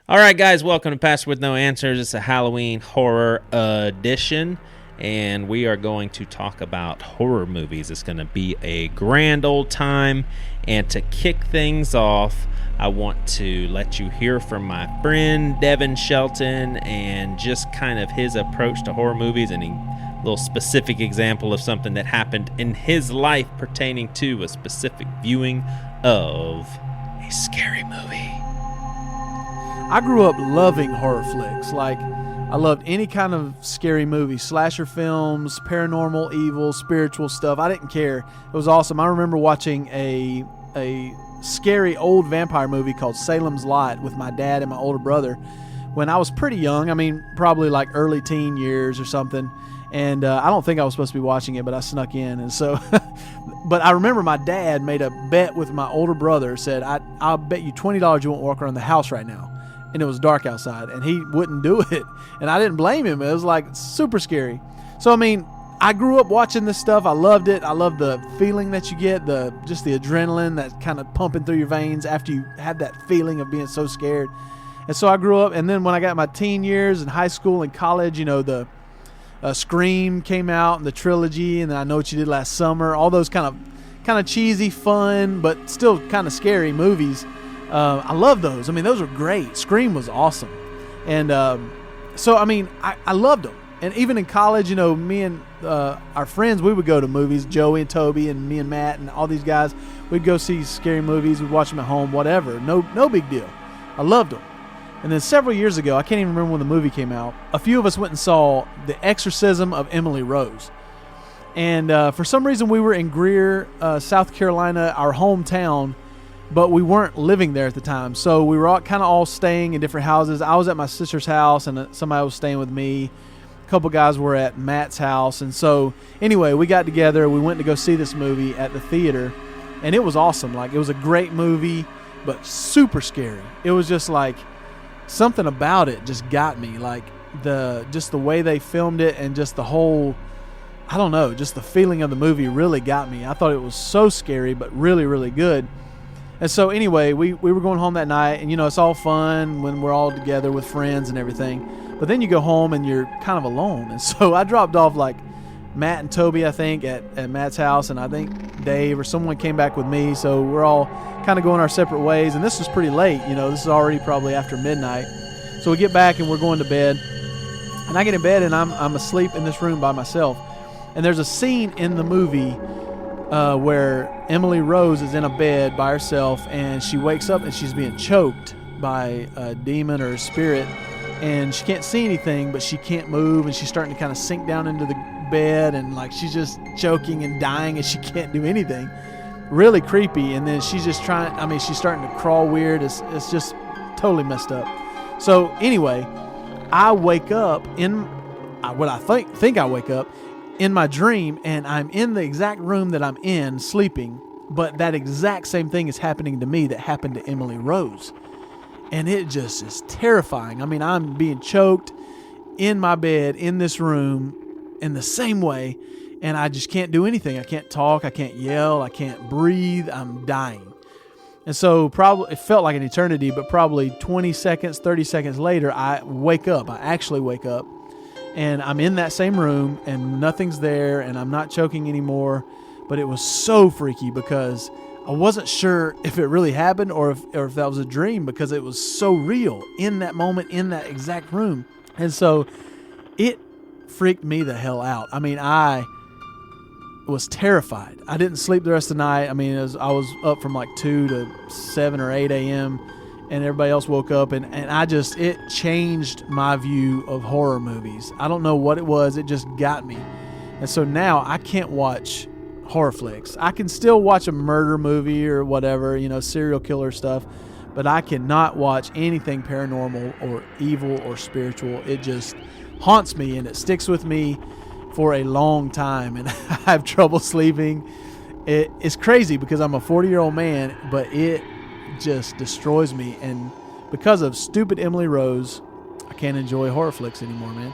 All right, guys, welcome to Pastor with No Answers. It's a Halloween horror edition, and we are going to talk about horror movies. It's going to be a grand old time, and to kick things off, I want to let you hear from my friend Devin Shelton and just kind of his approach to horror movies and a little specific example of something that happened in his life pertaining to a specific viewing of a scary movie. I grew up loving horror flicks. Like, I loved any kind of scary movie, slasher films, paranormal, evil, spiritual stuff. I didn't care. It was awesome. I remember watching a scary old vampire movie called Salem's Lot with my dad and my older brother when I was pretty young. I mean, probably like early teen years or something. And I don't think I was supposed to be watching it, but I snuck in. And so, but I remember my dad made a bet with my older brother, said, I'll bet you $20 you won't walk around the house right now. And it was dark outside, and he wouldn't do it. And I didn't blame him. It was like super scary. So, I mean, I grew up watching this stuff. I loved it. I loved the feeling that you get, just the adrenaline that's kind of pumping through your veins after you have that feeling of being so scared. And so I grew up, and then when I got my teen years in high school and college, you know, the Scream came out and the trilogy, and then I Know What You Did Last Summer, all those kind of cheesy, fun, but still kind of scary movies. I love those. I mean, those were great. Scream was awesome. And so, I mean, I loved them. And even in college, you know, me and our friends, we would go to movies, Joey and Toby and me and Matt and all these guys. We'd go see scary movies. We'd watch them at home, whatever. No big deal. I loved them. And then several years ago, I can't even remember when the movie came out, a few of us went and saw The Exorcism of Emily Rose. And for some reason, we were in Greer, South Carolina, our hometown, but we weren't living there at the time. So we were all staying in different houses. I was at my sister's house, and somebody was staying with me. A couple guys were at Matt's house. And so anyway, we got together. We went to go see this movie at the theater, and it was awesome. Like, it was a great movie, but super scary. It was just like something about it just got me. Like the way they filmed it and just the whole, I don't know, just the feeling of the movie really got me. I thought it was so scary, but really, really good. And so anyway, we were going home that night, and, you know, it's all fun when we're all together with friends and everything. But then you go home and you're kind of alone. And so I dropped off like Matt and Toby, I think, at Matt's house, and I think Dave or someone came back with me. So we're all kind of going our separate ways. And this was pretty late. You know, this is already probably after midnight. So we get back and we're going to bed. And I get in bed and I'm asleep in this room by myself. And there's a scene in the movie where Emily Rose is in a bed by herself, and she wakes up and she's being choked by a demon or a spirit, and she can't see anything, but she can't move, and she's starting to kind of sink down into the bed, and like she's just choking and dying, and she can't do anything. Really creepy. And then she's just she's starting to crawl weird. It's just totally messed up. So anyway, I wake up in what I think I wake up in my dream, and I'm in the exact room that I'm in sleeping, but that exact same thing is happening to me that happened to Emily Rose. And it just is terrifying. I mean, I'm being choked in my bed in this room in the same way, and I just can't do anything. I can't talk, I can't yell, I can't breathe, I'm dying. And so probably it felt like an eternity, but probably 20 seconds, 30 seconds later, I actually wake up. And I'm in that same room, and nothing's there, and I'm not choking anymore. But it was so freaky because I wasn't sure if it really happened or if that was a dream, because it was so real in that moment, in that exact room. And so it freaked me the hell out. I mean, I was terrified. I didn't sleep the rest of the night. I mean, I was up from like 2 to 7 or 8 a.m., and everybody else woke up, and it changed my view of horror movies. I don't know what it was. It just got me. And so now I can't watch horror flicks. I can still watch a murder movie or whatever, you know, serial killer stuff, but I cannot watch anything paranormal or evil or spiritual. It just haunts me, and it sticks with me for a long time, and I have trouble sleeping. It's crazy because I'm a 40-year-old man, but it just destroys me, and because of stupid Emily Rose, I can't enjoy horror flicks anymore, man.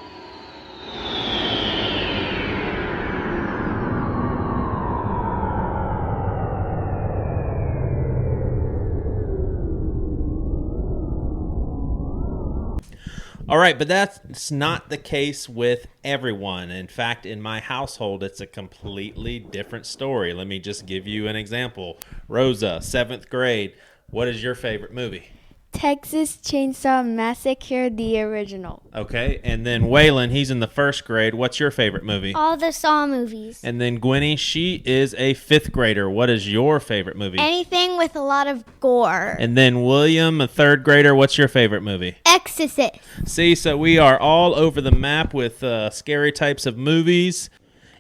All right, but that's not the case with everyone. In fact, in my household, it's a completely different story. Let me just give you an example. Rosa, 7th grade, what is your favorite movie? Texas Chainsaw Massacre, the original. Okay, and then Waylon, he's in the 1st grade. What's your favorite movie? All the Saw movies. And then Gwenny, she is a 5th grader. What is your favorite movie? Anything with a lot of gore. And then William, a 3rd grader. What's your favorite movie? Exorcist. See, so we are all over the map with scary types of movies.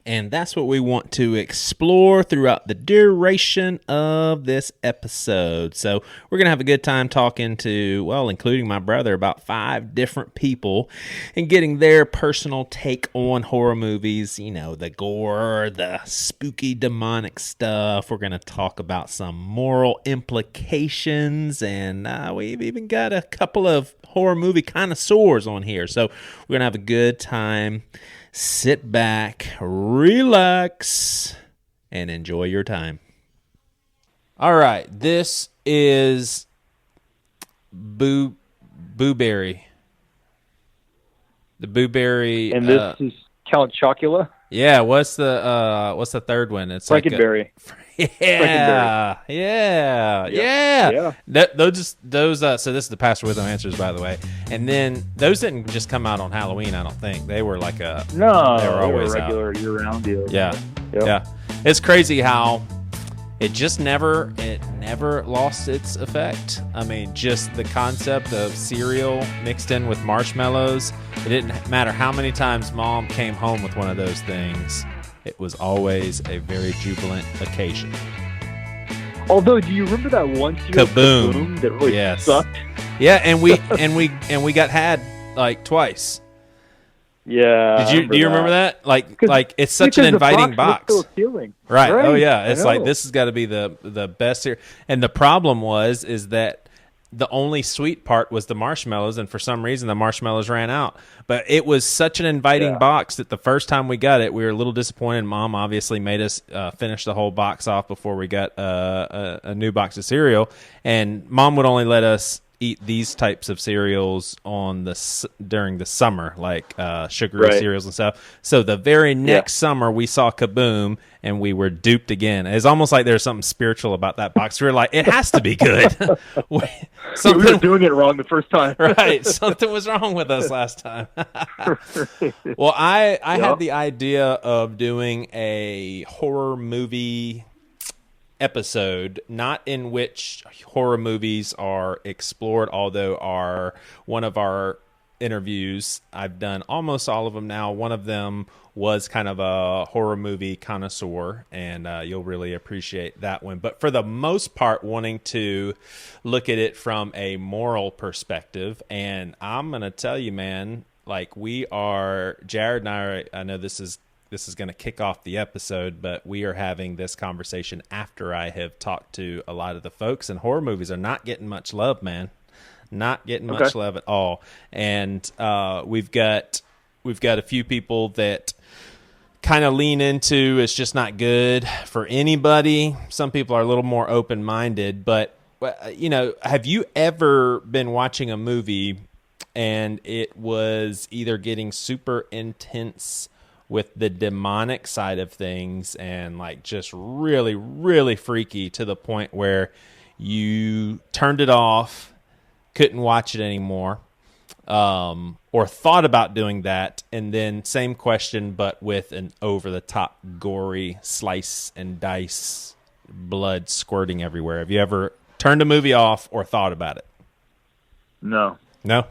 And that's what we want to explore throughout the duration of this episode. So we're going to have a good time talking to, well, including my brother, about 5 different people and getting their personal take on horror movies. You know, the gore, the spooky demonic stuff. We're going to talk about some moral implications. And we've even got a couple of horror movie connoisseurs on here. So we're going to have a good time. Sit back, relax, and enjoy your time. All right, this is Booberry. The Booberry. And this is Count Chocula? Yeah, what's the third one? It's Frankenberry. Yeah. Those. So this is the Pastor with No Answers, by the way. And then those didn't just come out on Halloween. I don't think they were like a. No, they were always regular year-round deal. Yeah, Yep. yeah. It's crazy how it never lost its effect. I mean, just the concept of cereal mixed in with marshmallows. It didn't matter how many times Mom came home with one of those things. It was always a very jubilant occasion. Although, do you remember that one cereal Kaboom that really sucked? Yeah, and we got had like twice. Yeah. Do you remember that? Like it's such an inviting box. So appealing. Right. Oh yeah. It's like this has got to be the best here. And the problem is that the only sweet part was the marshmallows, and for some reason the marshmallows ran out. But it was such an inviting box that the first time we got it, we were a little disappointed. Mom obviously made us finish the whole box off before we got a new box of cereal, and Mom would only let us eat these types of cereals during the summer, like sugary cereals and stuff. So the very next summer, we saw Kaboom, and we were duped again. It's almost like there's something spiritual about that box. We were like, it has to be good. We were doing it wrong the first time. Right. Something was wrong with us last time. Well, I had the idea of doing a horror movie episode, not in which horror movies are explored, although one of our interviews, I've done almost all of them now. One of them was kind of a horror movie connoisseur, and you'll really appreciate that one. But for the most part, wanting to look at it from a moral perspective, and I'm going to tell you, man, like Jared and I know this is going to kick off the episode, but we are having this conversation after I have talked to a lot of the folks, and horror movies are not getting much love, man. Not getting much love at all. And we've got a few people that kind of lean into it's just not good for anybody. Some people are a little more open-minded, but have you ever been watching a movie and it was either getting super intense with the demonic side of things and like just really, really freaky to the point where you turned it off, couldn't watch it anymore, or thought about doing that, and then same question but with an over-the-top gory slice and dice, blood squirting everywhere? Have you ever turned a movie off or thought about it? No. No?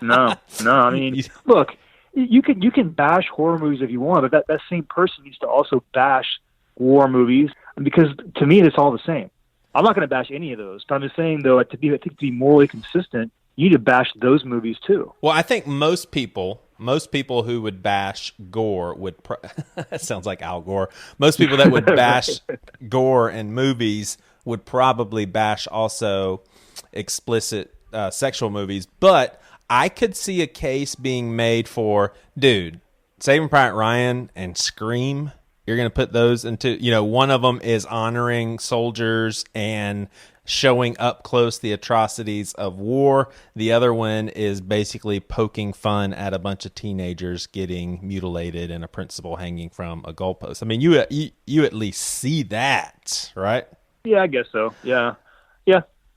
No. I mean, look, you can bash horror movies if you want, but that same person needs to also bash war movies, because to me it's all the same. I'm not going to bash any of those, but I'm just saying, though, to be morally consistent, you need to bash those movies too. Well, I think most people who would bash gore would that sounds like Al Gore. Most people that would bash gore in movies would probably bash also explicit sexual movies, but I could see a case being made for, dude, Saving Private Ryan and Scream. You're going to put those into, one of them is honoring soldiers and showing up close the atrocities of war. The other one is basically poking fun at a bunch of teenagers getting mutilated and a principal hanging from a goalpost. I mean, you at least see that, right? Yeah, I guess so. Yeah.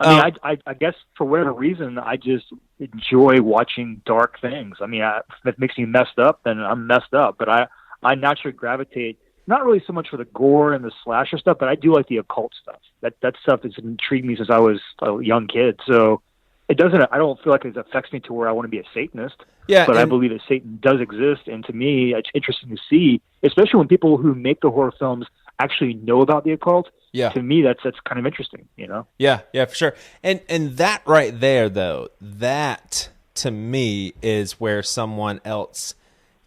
I mean, I guess for whatever reason, I just enjoy watching dark things. I mean, if it makes me messed up, then I'm messed up. But I naturally gravitate, not really so much for the gore and the slasher stuff, but I do like the occult stuff. That stuff has intrigued me since I was a young kid. So I don't feel like it affects me to where I want to be a Satanist. Yeah, but I believe that Satan does exist. And to me, it's interesting to see, especially when people who make the horror films actually know about the occult. Yeah. To me, that's kind of interesting, you know? Yeah, for sure. And that right there, though, that to me is where someone else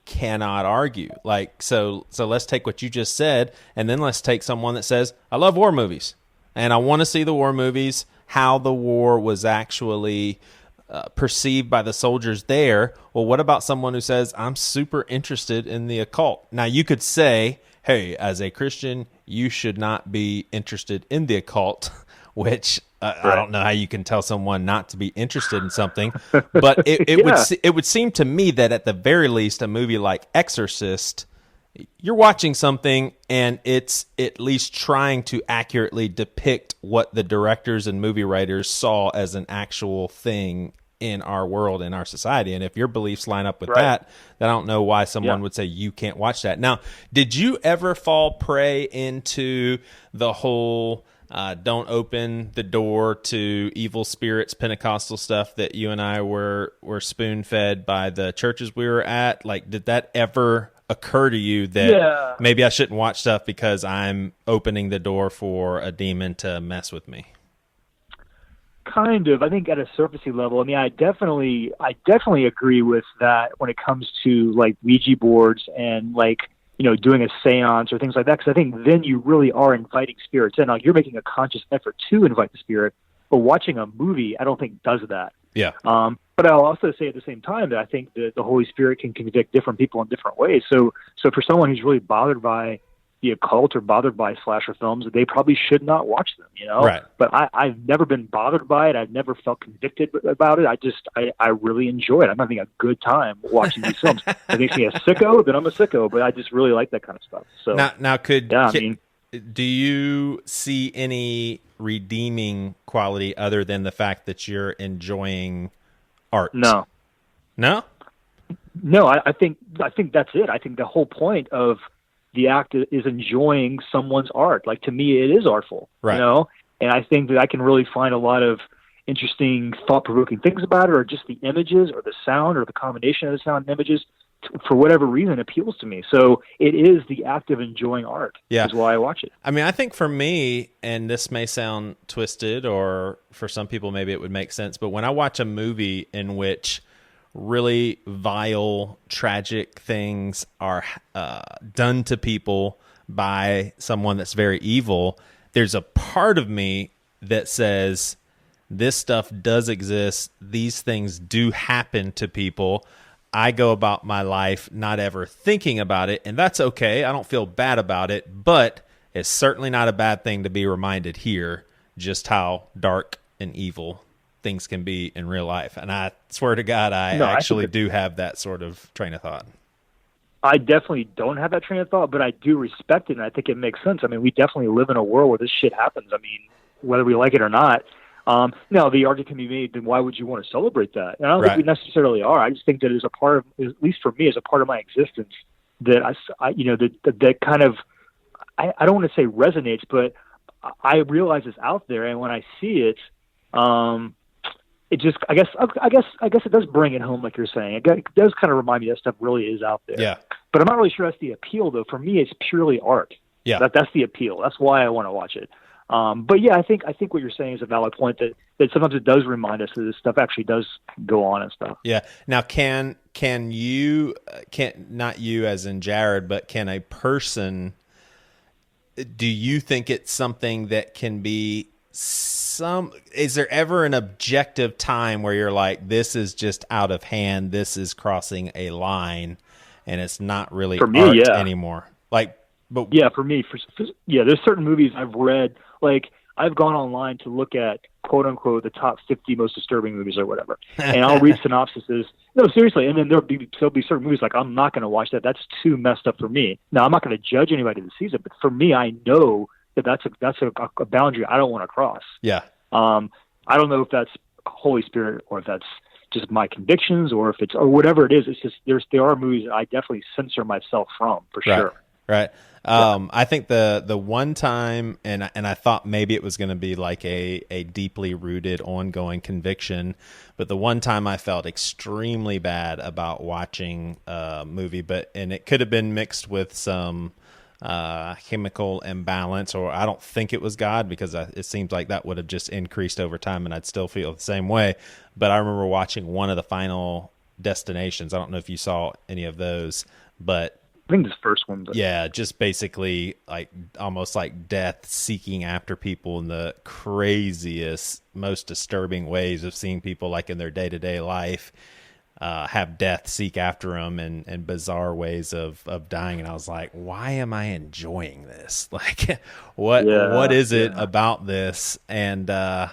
cannot argue. Like, so let's take what you just said, and then let's take someone that says, I love war movies, and I want to see the war movies, how the war was actually perceived by the soldiers there. Well, what about someone who says, I'm super interested in the occult? Now, you could say, hey, as a Christian, you should not be interested in the occult, which I don't know how you can tell someone not to be interested in something. But it would seem to me that at the very least, a movie like Exorcist, you're watching something and it's at least trying to accurately depict what the directors and movie writers saw as an actual thing in our world, in our society. And if your beliefs line up with that, then I don't know why someone would say you can't watch that. Now, did you ever fall prey into the whole don't open the door to evil spirits Pentecostal stuff that you and I were spoon-fed by the churches we were at? Like, did that ever occur to you that maybe I shouldn't watch stuff because I'm opening the door for a demon to mess with me? Kind of. I think at a surfacey level. I mean, I definitely agree with that when it comes to like Ouija boards and like, you know, doing a seance or things like that. Because I think then you really are inviting spirits in. Now, you're making a conscious effort to invite the spirit, but watching a movie, I don't think does that. Yeah. But I'll also say at the same time that I think that the Holy Spirit can convict different people in different ways. So for someone who's really bothered by the occult or bothered by slasher films, they probably should not watch them, you know? Right. But I've never been bothered by it. I've never felt convicted about it. I really enjoy it. I'm having a good time watching these films. It makes me a sicko, then I'm a sicko, but I just really like that kind of stuff. So now do you see any redeeming quality other than the fact that you're enjoying art? No. I think that's it. I think the whole point of the act is enjoying someone's art. Like, to me, it is artful, right. You know? And I think that I can really find a lot of interesting, thought-provoking things about it, or just the images or the sound or the combination of the sound and images, for whatever reason, appeals to me. So it is the act of enjoying art is why I watch it. I mean, I think for me, and this may sound twisted, or for some people maybe it would make sense, but when I watch a movie in which really vile, tragic things are done to people by someone that's very evil, there's a part of me that says, this stuff does exist. These things do happen to people. I go about my life not ever thinking about it, and that's okay. I don't feel bad about it, but it's certainly not a bad thing to be reminded here just how dark and evil things can be in real life. And I swear to God, I actually do have that sort of train of thought. I definitely don't have that train of thought, but I do respect it, and I think it makes sense. I mean, we definitely live in a world where this shit happens. I mean, whether we like it or not. Now, the argument can be made, then why would you want to celebrate that? And I don't think we necessarily are. I just think that as a part of, at least for me, as a part of my existence, that that kind of, I don't want to say resonates, but I realize it's out there, and when I see it, it just, I guess it does bring it home, like you're saying. It does kind of remind me that stuff really is out there. Yeah. But I'm not really sure that's the appeal, though. For me, it's purely art. Yeah. That's the appeal. That's why I want to watch it. But yeah, I think what you're saying is a valid point, that sometimes it does remind us that this stuff actually does go on and stuff. Yeah. Now, can you, not you as in Jared, but can a person, do you think it's something that can be is there ever an objective time where you're like, this is just out of hand, this is crossing a line, and it's not really art anymore? Like, but yeah, for me, there's certain movies I've read. Like, I've gone online to look at quote unquote the top 50 most disturbing movies or whatever, and I'll read synopsises. No, seriously, and then there'll be certain movies like I'm not going to watch that. That's too messed up for me. Now I'm not going to judge anybody that sees it, but for me, I know that's a boundary I don't want to cross. Yeah. I don't know if that's Holy Spirit or if that's just my convictions or if it's or whatever it is. It's just there are movies that I definitely censor myself from for sure. Right. I think the one time, and I thought maybe it was going to be like a deeply rooted ongoing conviction, but the one time I felt extremely bad about watching a movie, and it could have been mixed with some chemical imbalance, or I don't think it was God, because it seems like that would have just increased over time and I'd still feel the same way. But I remember watching one of the Final Destinations. I don't know if you saw any of those, but I think this first one. But yeah, just basically like almost like death seeking after people in the craziest, most disturbing ways of seeing people like in their day-to-day life have death seek after them and bizarre ways of dying. And I was like, why am I enjoying this? Like, what is it about this? And I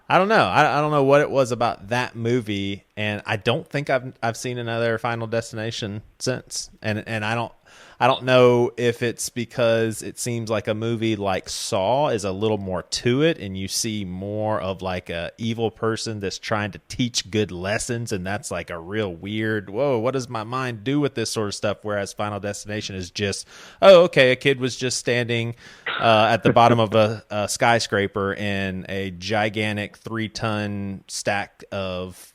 don't know. I don't know what it was about that movie, and I don't think I've seen another Final Destination since. And I don't know if it's because it seems like a movie like Saw is a little more to it, and you see more of like a evil person that's trying to teach good lessons, and that's like a real weird, whoa, what does my mind do with this sort of stuff? Whereas Final Destination is just, oh, okay, a kid was just standing at the bottom of a skyscraper, and a gigantic 3-ton stack of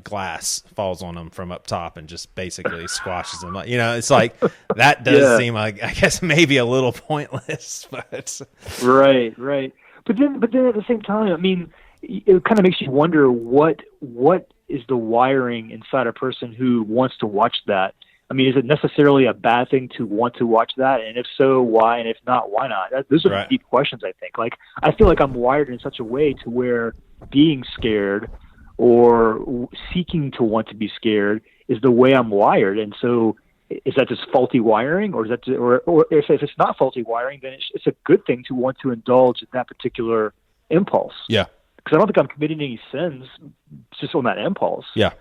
glass falls on them from up top and just basically squashes them. You know, it's like that does seem like, I guess, maybe a little pointless, but right. But then at the same time, I mean, it kind of makes you wonder what is the wiring inside a person who wants to watch that. I mean, is it necessarily a bad thing to want to watch that? And if so, why? And if not, why not? Those are deep questions, I think. Like, I feel like I'm wired in such a way to where being scared or seeking to want to be scared is the way I'm wired. And so is that just faulty wiring, or is that, or if it's not faulty wiring, then it's a good thing to want to indulge in that particular impulse. Yeah. Because I don't think I'm committing any sins just on that impulse. Yeah.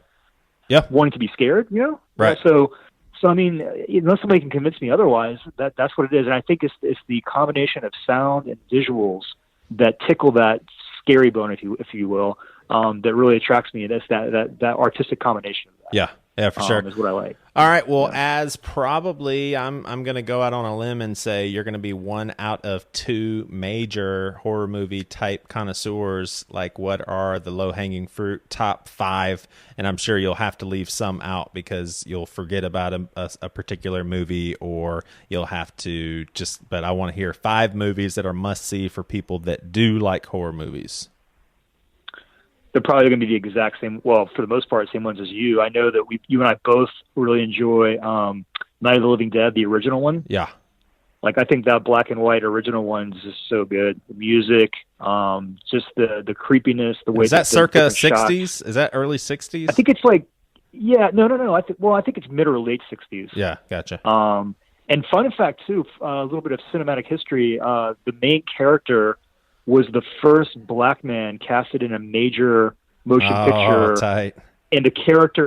Wanting to be scared, you know? Right. So I mean, unless somebody can convince me otherwise, that's what it is. And I think it's the combination of sound and visuals that tickle that scary bone, if you will, that really attracts me. And it's that artistic combination of that. Yeah, for sure. Is what I like. All right. Well, as probably I'm going to go out on a limb and say you're going to be one out of two major horror movie type connoisseurs. Like, what are the low hanging fruit top 5? And I'm sure you'll have to leave some out because you'll forget about a particular movie, or you'll have to but I want to hear 5 movies that are must see for people that do like horror movies. They're probably going to be the exact same. Well, for the most part, same ones as you. I know that you and I both really enjoy Night of the Living Dead, the original one. Yeah. Like, I think that black and white original one is just so good. The music, just the creepiness, the way. Is that circa 60s? Is that early 60s? I think it's like, no. I think it's mid or late 60s. Yeah, gotcha. And fun fact too, a little bit of cinematic history. The main character was the first black man casted in a major motion picture. Tight. And the character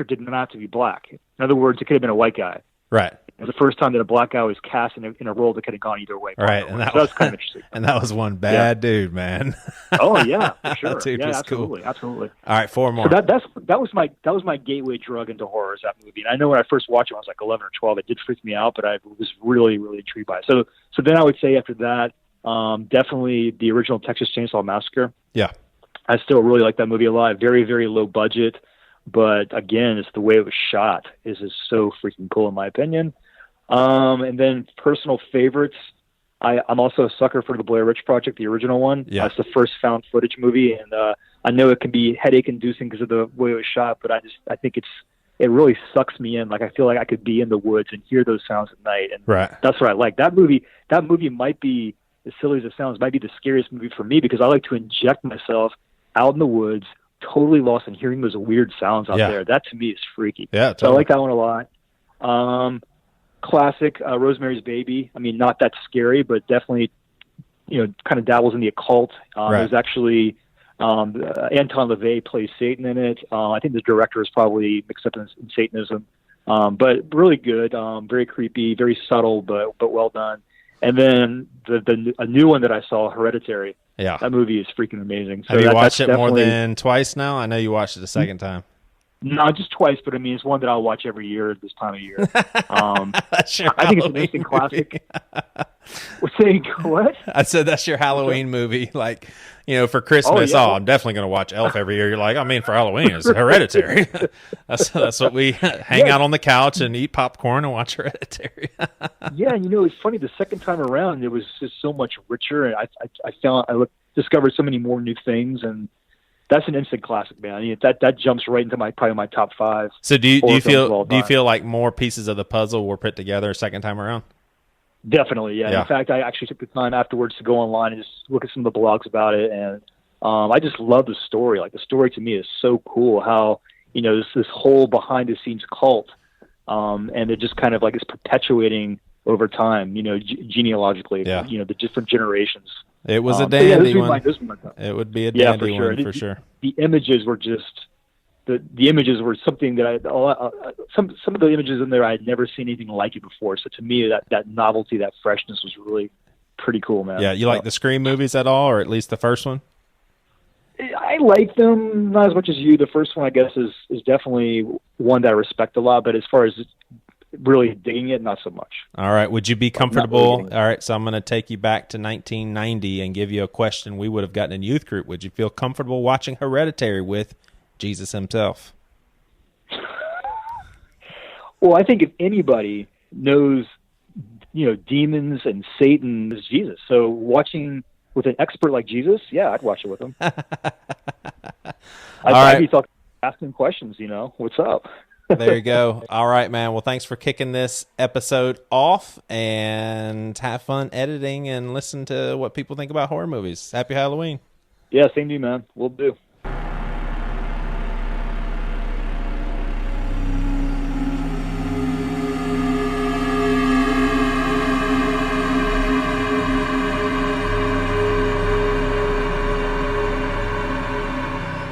did not have to be black. In other words, it could have been a white guy. Right. It was the first time that a black guy was cast in a role that could have gone either way. Right. And that was kind of interesting. And that was one bad dude, man. Oh yeah, for sure. That dude was absolutely, cool. Absolutely. All right, 4 more. So that was my gateway drug into horror, is that movie. And I know when I first watched it, I was like 11 or 12. It did freak me out, but I was really, really intrigued by it. So then I would say after that, definitely the original Texas Chainsaw Massacre. Yeah. I still really like that movie a lot. Very, very low budget, but again, it's the way it was shot is so freaking cool in my opinion. And then personal favorites, I'm also a sucker for the Blair Witch Project, the original one. Yeah. It's the first found footage movie, and I know it can be headache inducing because of the way it was shot, but I think it really sucks me in. Like, I feel like I could be in the woods and hear those sounds at night, and that's what I like. That movie might be, as silly as it sounds, might be the scariest movie for me, because I like to inject myself out in the woods, totally lost, and hearing those weird sounds out there. That to me is freaky. Yeah, totally. So I like that one a lot. Classic Rosemary's Baby. I mean, not that scary, but definitely kind of dabbles in the occult. Right. There's actually Anton LaVey plays Satan in it. I think the director is probably mixed up in Satanism, but really good, very creepy, very subtle, but well done. And then a new one that I saw, Hereditary. Yeah, that movie is freaking amazing. So have you watched it more than twice now? I know you watched it the second time. No, just twice, but I mean, it's one that I'll watch every year at this time of year. That's I think it's an instant classic. We're saying what? I said that's your Halloween movie. Like, for Christmas, I'm definitely going to watch Elf every year. You're like, for Halloween, it's Hereditary. that's what we hang out on the couch and eat popcorn and watch Hereditary. Yeah, it's funny. The second time around, it was just so much richer, and I discovered so many more new things, and that's an instant classic, man. That jumps right into probably my top 5. So do you feel like more pieces of the puzzle were put together a second time around? Definitely, yeah. In fact, I actually took the time afterwards to go online and just look at some of the blogs about it, and I just love the story. Like, the story to me is so cool. How this whole behind the scenes cult, and it just kind of like is perpetuating over time. Genealogically. Yeah. The different generations. It was a dandy one. It would be a dandy one for sure. The images were just the images were something that some of the images in there I had never seen anything like it before. So to me, that novelty, that freshness was really pretty cool, man. Yeah, you like the Scream movies at all, or at least the first one? I like them, not as much as you. The first one, I guess, is definitely one that I respect a lot. But as far as really digging it, not so much. All right. Would you be comfortable? All right. So I'm going to take you back to 1990 and give you a question we would have gotten in youth group. Would you feel comfortable watching Hereditary with Jesus himself? Well, I think if anybody knows, demons and Satan, is Jesus. So watching with an expert like Jesus, yeah, I'd watch it with him. I'd be asking questions, what's up? There you go. All right, man. Well, thanks for kicking this episode off, and have fun editing and listen to what people think about horror movies. Happy Halloween. Yeah, same to you, man. We'll do.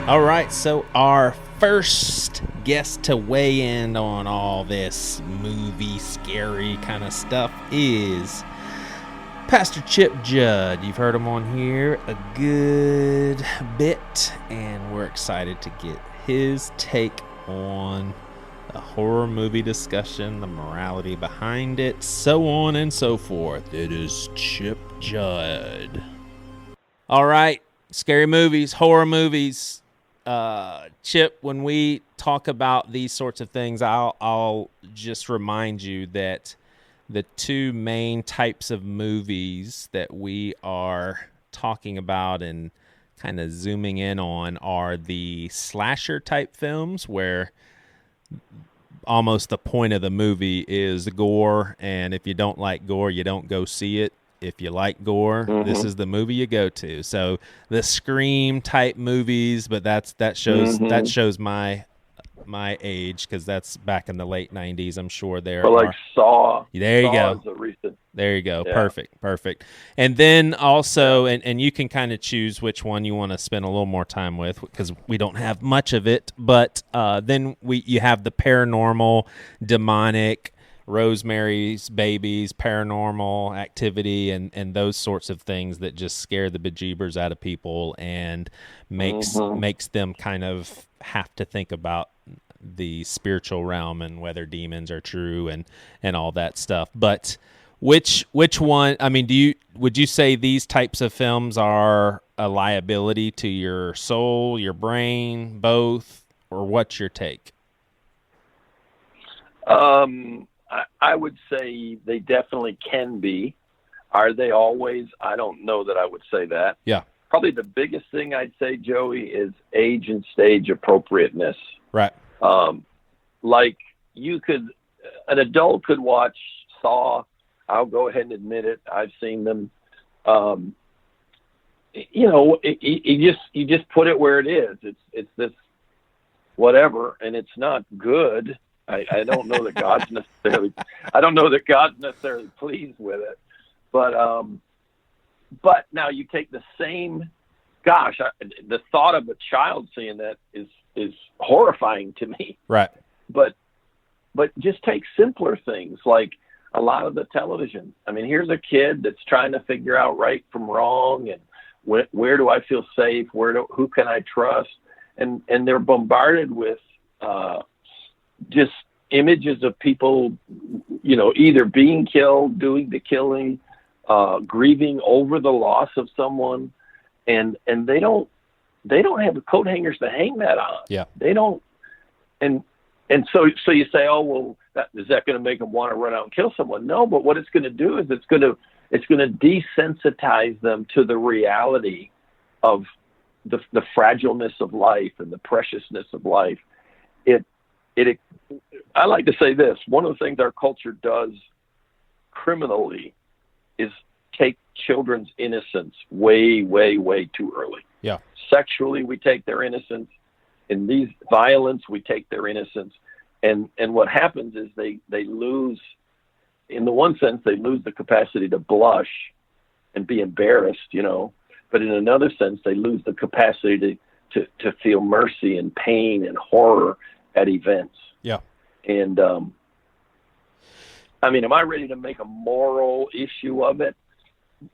All right, so our first guest to weigh in on all this movie scary kind of stuff is Pastor Chip Judd. You've heard him on here a good bit, and we're excited to get his take on the horror movie discussion, the morality behind it, so on and so forth. It is Chip Judd. All right, scary movies, horror movies. Chip, when we talk about these sorts of things, I'll just remind you that the two main types of movies that we are talking about and kind of zooming in on are the slasher type films, where almost the point of the movie is gore, and if you don't like gore, you don't go see it. If you like gore, this is the movie you go to. So the Scream type movies, but that shows my age, because that's back in the late 90s. I'm sure Saw. There you go. Is a recent. There you go. Yeah. Perfect. And then also, and you can kind of choose which one you want to spend a little more time with, because we don't have much of it. But then you have the paranormal, demonic, Rosemary's Babies, Paranormal Activity, and those sorts of things that just scare the bejeebers out of people and makes them kind of have to think about the spiritual realm and whether demons are true and all that stuff. But which one? I mean, would you say these types of films are a liability to your soul, your brain, both, or what's your take? I would say they definitely can be. Are they always? I don't know that I would say that. Yeah. Probably the biggest thing I'd say, Joey, is age and stage appropriateness. Right. Like an adult could watch Saw. I'll go ahead and admit it. I've seen them. You just put it where it is. It's this whatever, and it's not good. I don't know that God's necessarily. I don't know that God's necessarily pleased with it, but But now you take the same, gosh, the thought of a child seeing that is horrifying to me. Right. But just take simpler things like a lot of the television. I mean, here's a kid that's trying to figure out right from wrong, and where do I feel safe? Who can I trust? And they're bombarded with just images of people, either being killed, doing the killing, grieving over the loss of someone, and they don't have the coat hangers to hang that on. Yeah. They don't, and so you say, oh well, is that going to make them want to run out and kill someone? No, but what it's going to do is it's going to desensitize them to the reality of the fragileness of life and the preciousness of life. I like to say this: one of the things our culture does criminally is take children's innocence way, way, way too early. Yeah. Sexually, we take their innocence. In these violence, we take their innocence. And what happens is they lose, in the one sense, they lose the capacity to blush and be embarrassed, but in another sense, they lose the capacity to feel mercy and pain and horror at events. Yeah. And, am I ready to make a moral issue of it?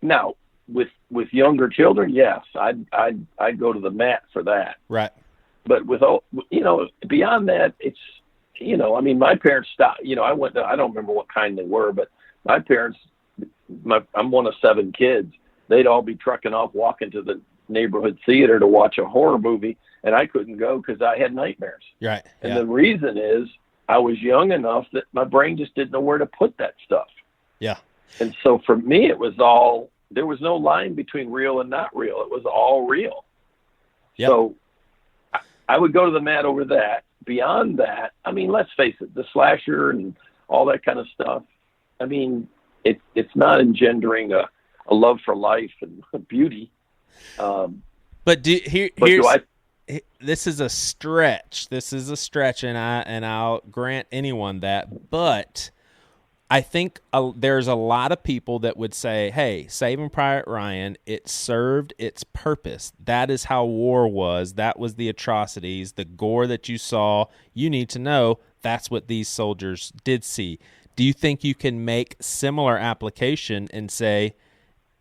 Now, with younger children, yes, I'd go to the mat for that. Right. But beyond that, it's, my parents stopped, I don't remember what kind they were, but my parents, I'm one of 7 kids. They'd all be trucking off, walking to the neighborhood theater to watch a horror movie, and I couldn't go because I had nightmares. Right. And the reason is I was young enough that my brain just didn't know where to put that stuff. Yeah. And so for me, there was no line between real and not real. It was all real. Yep. So I would go to the mat over that. Beyond that, let's face it, the slasher and all that kind of stuff, it's not engendering a love for life and beauty. But this is a stretch. And I'll grant anyone that. But I think there's a lot of people that would say, hey, Saving Private Ryan, it served its purpose. That is how war was. That was the atrocities, the gore that you saw. You need to know that's what these soldiers did see. Do you think you can make similar application and say,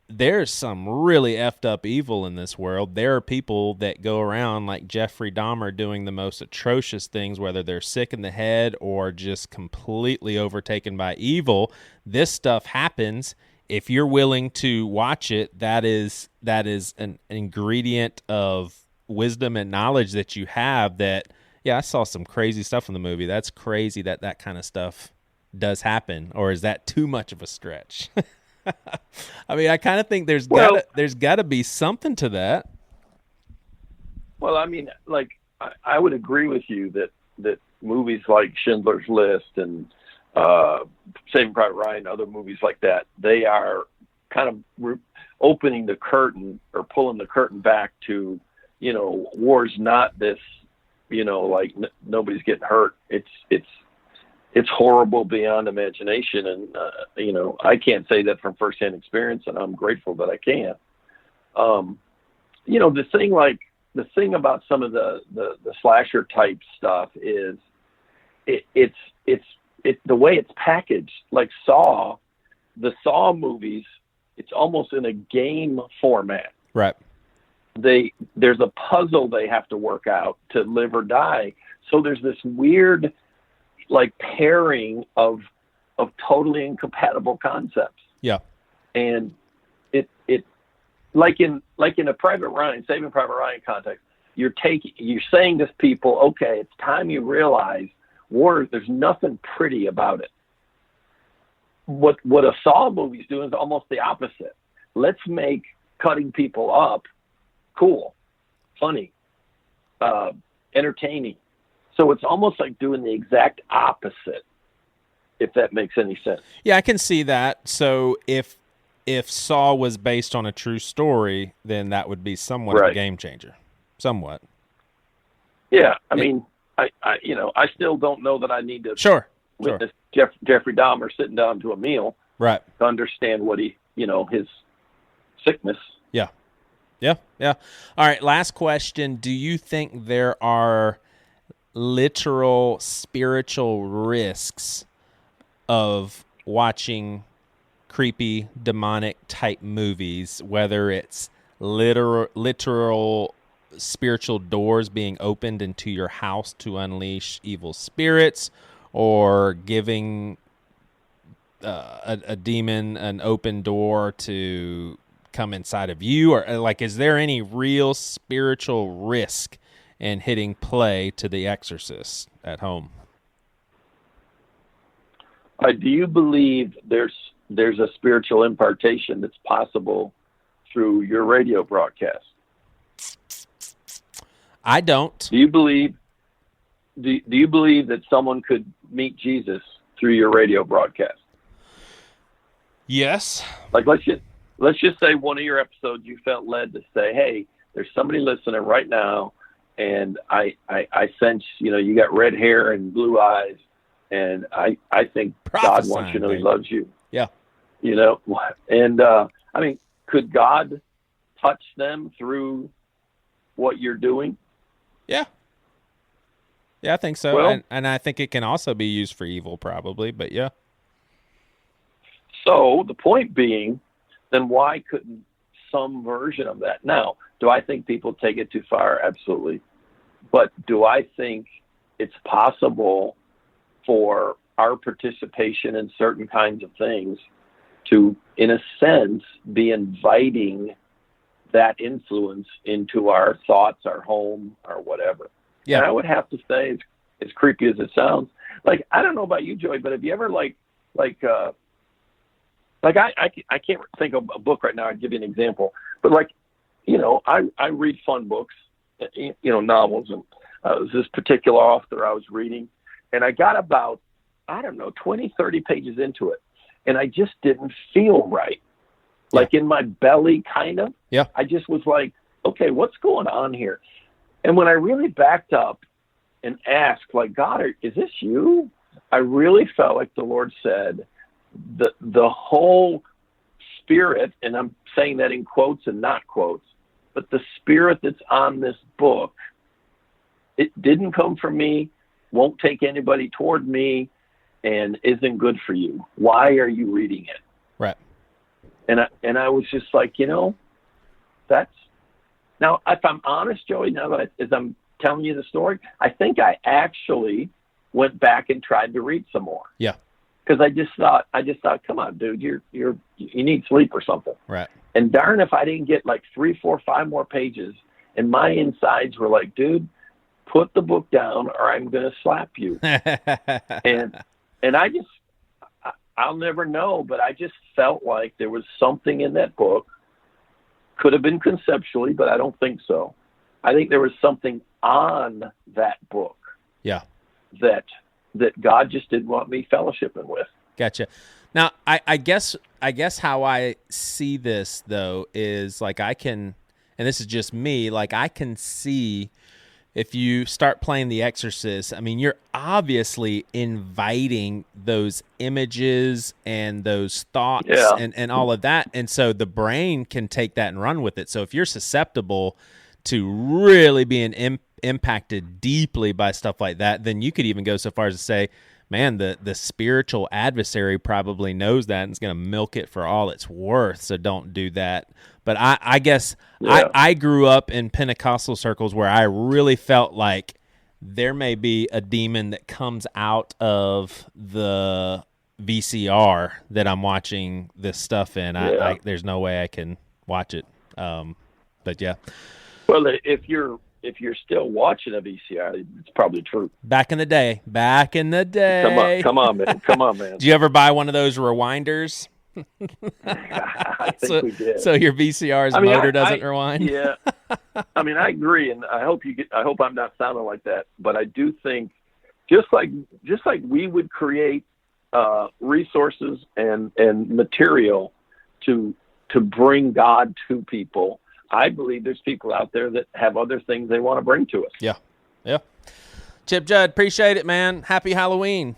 there's some really effed up evil in this world. There are people that go around like Jeffrey Dahmer doing the most atrocious things, whether they're sick in the head or just completely overtaken by evil. This stuff happens. If you're willing to watch it, that is an ingredient of wisdom and knowledge that you have that, yeah, I saw some crazy stuff in the movie. That's crazy that kind of stuff does happen. Or is that too much of a stretch? I kind of think there's got to be something to that. Well, I would agree with you that movies like Schindler's List and Saving Private Ryan, other movies like that, they are kind of opening the curtain or pulling the curtain back to, war's not this, nobody's getting hurt. It's horrible beyond imagination. And, I can't say that from firsthand experience, and I'm grateful that I can. The thing about some of the slasher type stuff is it's the way it's packaged, like Saw, the Saw movies, it's almost in a game format. Right. There's a puzzle they have to work out to live or die. So there's this weird, pairing of totally incompatible concepts. Yeah. And it like in a Private Ryan, Saving Private Ryan context, you're saying to people, okay, it's time you realize war, there's nothing pretty about it. What a Saw movie's doing is almost the opposite. Let's make cutting people up cool, funny, entertaining. So it's almost like doing the exact opposite, if that makes any sense. Yeah, I can see that. So if Saw was based on a true story, then that would be somewhat of a game changer. Somewhat. Yeah, I still don't know that I need to witness Jeffrey Dahmer sitting down to a meal, right, to understand what his sickness. Yeah. Yeah. Yeah. All right. Last question. Do you think there are literal spiritual risks of watching creepy, demonic type movies, whether it's literal spiritual doors being opened into your house to unleash evil spirits, or giving a demon an open door to come inside of you? Or like, is there any real spiritual risk in hitting play to The Exorcist at home? Do you believe there's a spiritual impartation that's possible through your radio broadcast? I don't. Do you believe that someone could meet Jesus through your radio broadcast? Yes. Like, let's just say one of your episodes you felt led to say, hey, there's somebody listening right now, and I sense, you got red hair and blue eyes, and I think God wants you to know He loves you. Yeah. And could God touch them through what you're doing? Yeah. Yeah, I think so. Well, and I think it can also be used for evil, probably, but yeah. So the point being, then why couldn't some version of that? Now, do I think people take it too far? Absolutely. But do I think it's possible for our participation in certain kinds of things to, in a sense, be inviting that influence into our thoughts, our home, or whatever? Yeah. And I would have to say, as creepy as it sounds, like, I don't know about you, Joey, but have you ever I can't think of a book right now. I'd give you an example, but I read fun books, novels, and was this particular author I was reading, and I got about, 20, 30 pages into it, and I just didn't feel right. Like in my belly, kind of. Yeah. I just was like, okay, what's going on here? And when I really backed up and asked, like, God, is this you? I really felt like the Lord said, the whole spirit, and I'm saying that in quotes and not quotes, but the spirit that's on this book, it didn't come from me, won't take anybody toward me, and isn't good for you. Why are you reading it? Right. And I was just like, that's, now if I'm honest, Joey, now that as I'm telling you the story, I think I actually went back and tried to read some more. Yeah. Because I just thought, come on, dude, you need sleep or something. Right. And darn if I didn't get like 3, 4, 5 more pages, and my insides were like, dude, put the book down or I'm going to slap you. and I'll never know, but I just felt like there was something in that book. Could have been conceptually, but I don't think so. I think there was something on that book. Yeah. that God just didn't want me fellowshipping with. Gotcha. Now, I guess how I see this, though, is like I can, and this is just me, like I can see if you start playing The Exorcist, I mean, you're obviously inviting those images and those thoughts and all of that. And so the brain can take that and run with it. So if you're susceptible to really being impacted deeply by stuff like that, then you could even go so far as to say, man, the spiritual adversary probably knows that and is going to milk it for all it's worth, so don't do that. But I guess I grew up in Pentecostal circles where I really felt like there may be a demon that comes out of the VCR that I'm watching this stuff in. There's no way I can watch it. But yeah. Well, if you're still watching a VCR, it's probably true. Back in the day. Come on, man. Did you ever buy one of those rewinders? I think we did. So your VCR's motor doesn't rewind? Yeah. I mean, I agree, and I hope I'm not sounding like that, but I do think just like we would create resources and material to bring God to people, I believe there's people out there that have other things they want to bring to us. Yeah. Yeah. Chip Judd, appreciate it, man. Happy Halloween.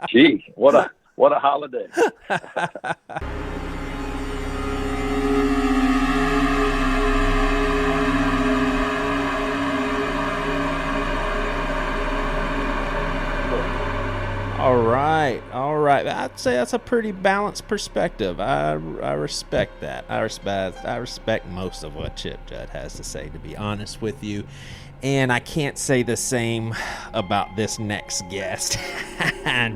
Gee, what What a holiday. All right. I'd say that's a pretty balanced perspective. I respect that. I respect most of what Chip Judd has to say, to be honest with you. And I can't say the same about this next guest.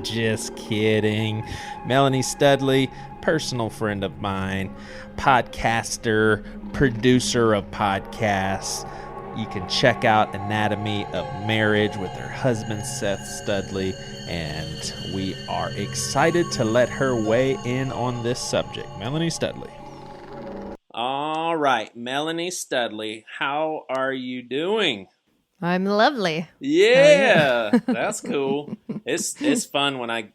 Just kidding. Melanie Studley, personal friend of mine, podcaster, producer of podcasts. You can check out Anatomy of Marriage with her husband, Seth Studley, and we are excited to let her weigh in on this subject. Melanie Studley. All right, Melanie Studley, how are you doing? I'm lovely. Yeah, that's cool. It's fun when I'm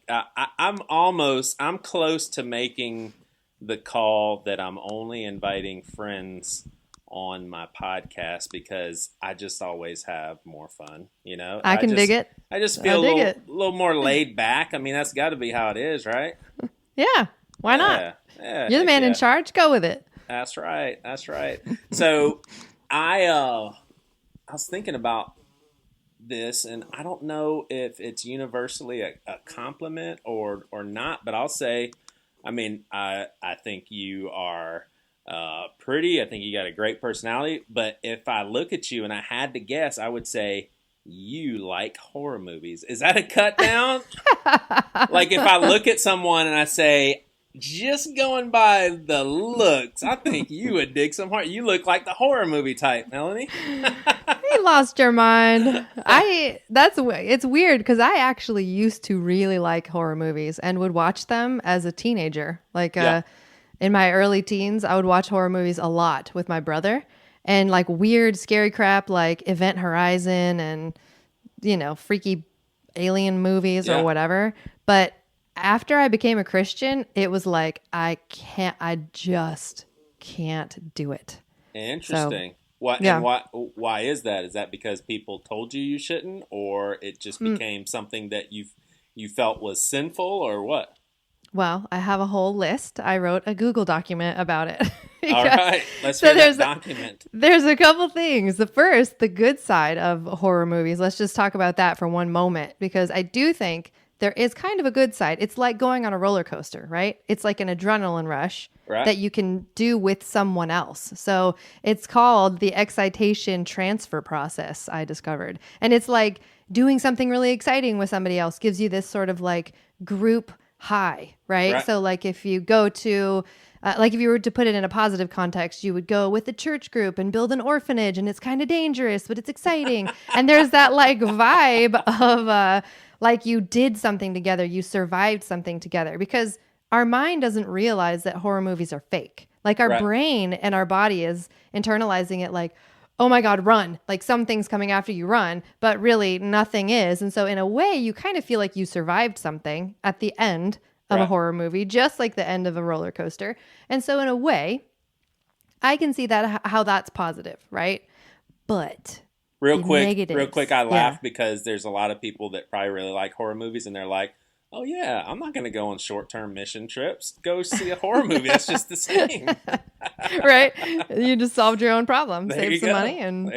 close to making the call that I'm only inviting friends on my podcast because I just always have more fun, you know. I can dig it. I just feel a little more laid back. I mean, that's got to be how it is, right? Yeah. Why not? Yeah, you're the man in charge. Go with it. That's right. So I was thinking about this, and I don't know if it's universally a compliment or not, but I'll say, I mean, I think you are pretty. I think you got a great personality. But if I look at you and I had to guess, I would say you like horror movies. Is that a cut down? Like if I look at someone and I say, just going by the looks, I think you would dig some horror. You look like the horror movie type, Melanie. You lost your mind. It's weird because I actually used to really like horror movies and would watch them as a teenager. In my early teens, I would watch horror movies a lot with my brother, and like weird, scary crap like Event Horizon and, you know, freaky alien movies or whatever. But after I became a Christian, it was like, I just can't do it. Interesting. So, and why is that? Is that because people told you shouldn't, or it just became something that you felt was sinful, or what? Well, I have a whole list. I wrote a Google document about it. All right, let's hear that document. There's a couple things. The first, the good side of horror movies. Let's just talk about that for one moment, because I do think there is kind of a good side. It's like going on a roller coaster, right? It's like an adrenaline rush that you can do with someone else. So it's called the excitation transfer process, I discovered. And it's like doing something really exciting with somebody else gives you this sort of like group high, right? So like if you go to, like if you were to put it in a positive context, you would go with the church group and build an orphanage, and it's kind of dangerous, but it's exciting. And there's that like vibe of like you did something together, you survived something together, because our mind doesn't realize that horror movies are fake. Like our brain and our body is internalizing it like, oh my God, run. Like something's coming after you, run. But really nothing is. And so in a way, you kind of feel like you survived something at the end of a horror movie, just like the end of a roller coaster. And so in a way, I can see that how that's positive, right? But real quick, I laugh because there's a lot of people that probably really like horror movies, and they're like, oh yeah, I'm not going to go on short-term mission trips. Go see a horror movie. That's just the same. Right? You just solved your own problem. Save some money. And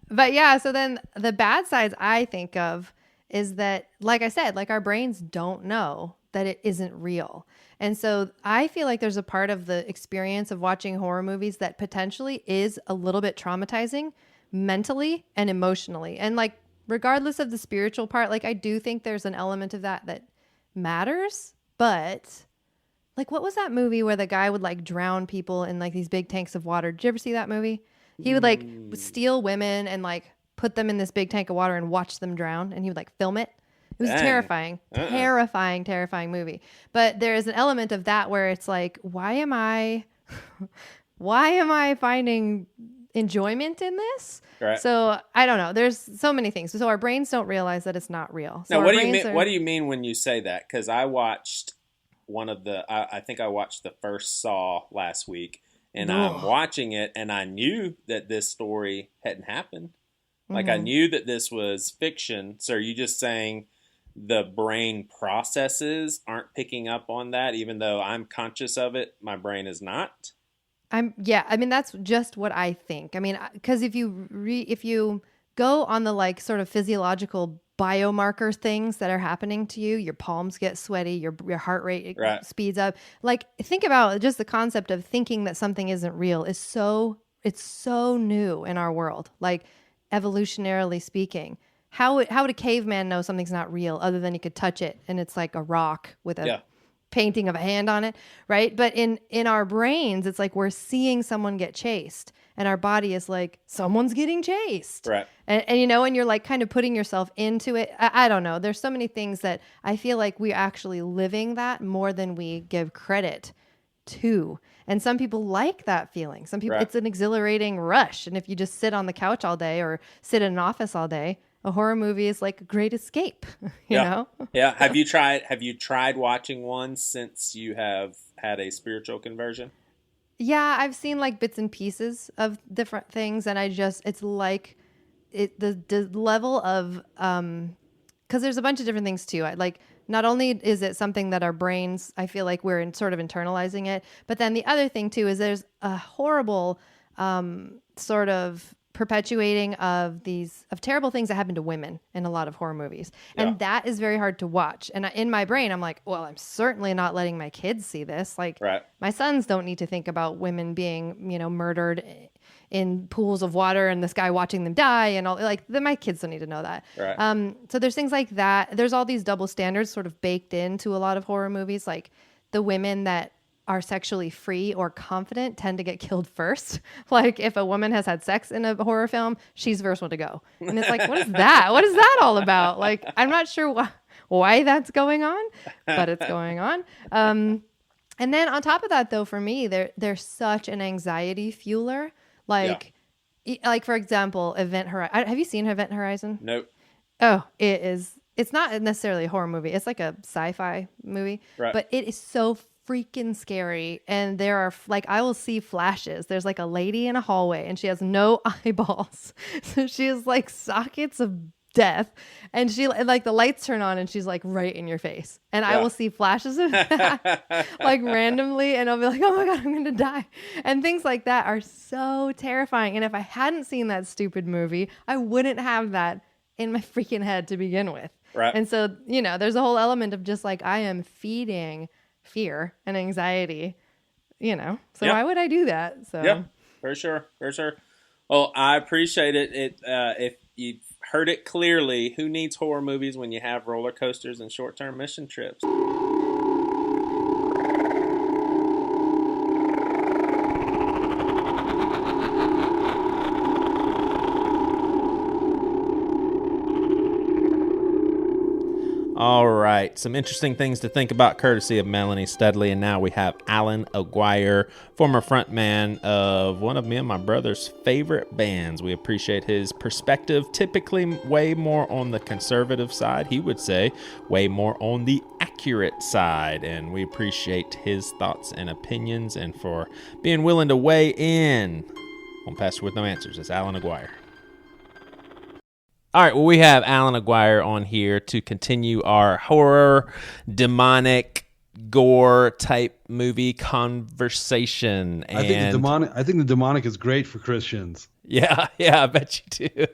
but yeah, so then the bad sides I think of is that, like I said, like our brains don't know that it isn't real. And so I feel like there's a part of the experience of watching horror movies that potentially is a little bit traumatizing mentally and emotionally. And like, regardless of the spiritual part, like I do think there's an element of that matters. But like, what was that movie where the guy would like drown people in like these big tanks of water? Did you ever see that movie? He would like steal women and like put them in this big tank of water and watch them drown, and he would like film it. It was terrifying, terrifying movie. But there is an element of that where it's like, why am I finding enjoyment in this? Right. So I don't know. There's so many things. So our brains don't realize that it's not real. So now, what do you mean when you say that? Because I watched I think I watched the first Saw last week, and I'm watching it, and I knew that this story hadn't happened. Like I knew that this was fiction. So are you just saying the brain processes aren't picking up on that, even though I'm conscious of it, my brain is not. I mean, that's just what I think. I mean, because if you go on the like sort of physiological biomarker things that are happening to you, your palms get sweaty, your heart rate speeds up. Like, think about just the concept of thinking that something isn't real it's so new in our world. Like, evolutionarily speaking, how would a caveman know something's not real other than he could touch it and it's like a rock with a painting of a hand on it, right? But in our brains, it's like we're seeing someone get chased, and our body is like, someone's getting chased, right? And and you're like kind of putting yourself into it. I don't know. There's so many things that I feel like we're actually living that more than we give credit to. And some people like that feeling. Some people, it's an exhilarating rush. And if you just sit on the couch all day or sit in an office all day, a horror movie is like a great escape, you know? Yeah. Have you tried watching one since you have had a spiritual conversion? Yeah, I've seen like bits and pieces of different things, and it's like the level of because there's a bunch of different things too. Not only is it something that our brains, I feel like we're sort of internalizing it, but then the other thing too is there's a horrible sort of perpetuating of terrible things that happen to women in a lot of horror movies. And that is very hard to watch. And in my brain, I'm like, well, I'm certainly not letting my kids see this. Like, my sons don't need to think about women being, murdered in pools of water and this guy watching them die and all. Like, my kids don't need to know that. So there's things like that. There's all these double standards sort of baked into a lot of horror movies. Like, the women that are sexually free or confident tend to get killed first. Like, if a woman has had sex in a horror film, she's the first one to go. And it's like, what is that? What is that all about? Like, I'm not sure why that's going on, but it's going on. And then on top of that, though, for me, they're such an anxiety fueler. Like, for example, Event Horizon. Have you seen Event Horizon? Nope. Oh, it is. It's not necessarily a horror movie. It's like a sci-fi movie, but it is so freaking scary. And there are I will see flashes. There's like a lady in a hallway and she has no eyeballs. So she has like sockets of death, and she like the lights turn on and she's like right in your face. And I will see flashes of that like randomly, and I'll be like, oh my God, I'm going to die. And things like that are so terrifying. And if I hadn't seen that stupid movie, I wouldn't have that in my freaking head to begin with. And so, there's a whole element of just like, I am feeding fear and anxiety, so why would I do that? So for sure. Well, I appreciate it. If you've heard it clearly, who needs horror movies when you have roller coasters and short-term mission trips? All right, some interesting things to think about courtesy of Melanie Studley. And now we have Alan Aguirre, former frontman of one of me and my brother's favorite bands. We appreciate his perspective, typically way more on the conservative side. He would say way more on the accurate side. And we appreciate his thoughts and opinions, and for being willing to weigh in on Pastor With No Answers. It's Alan Aguirre. All right, well, we have Alan Aguirre on here to continue our horror, demonic, gore type movie conversation. And I think the demonic is great for Christians. Yeah, I bet you do.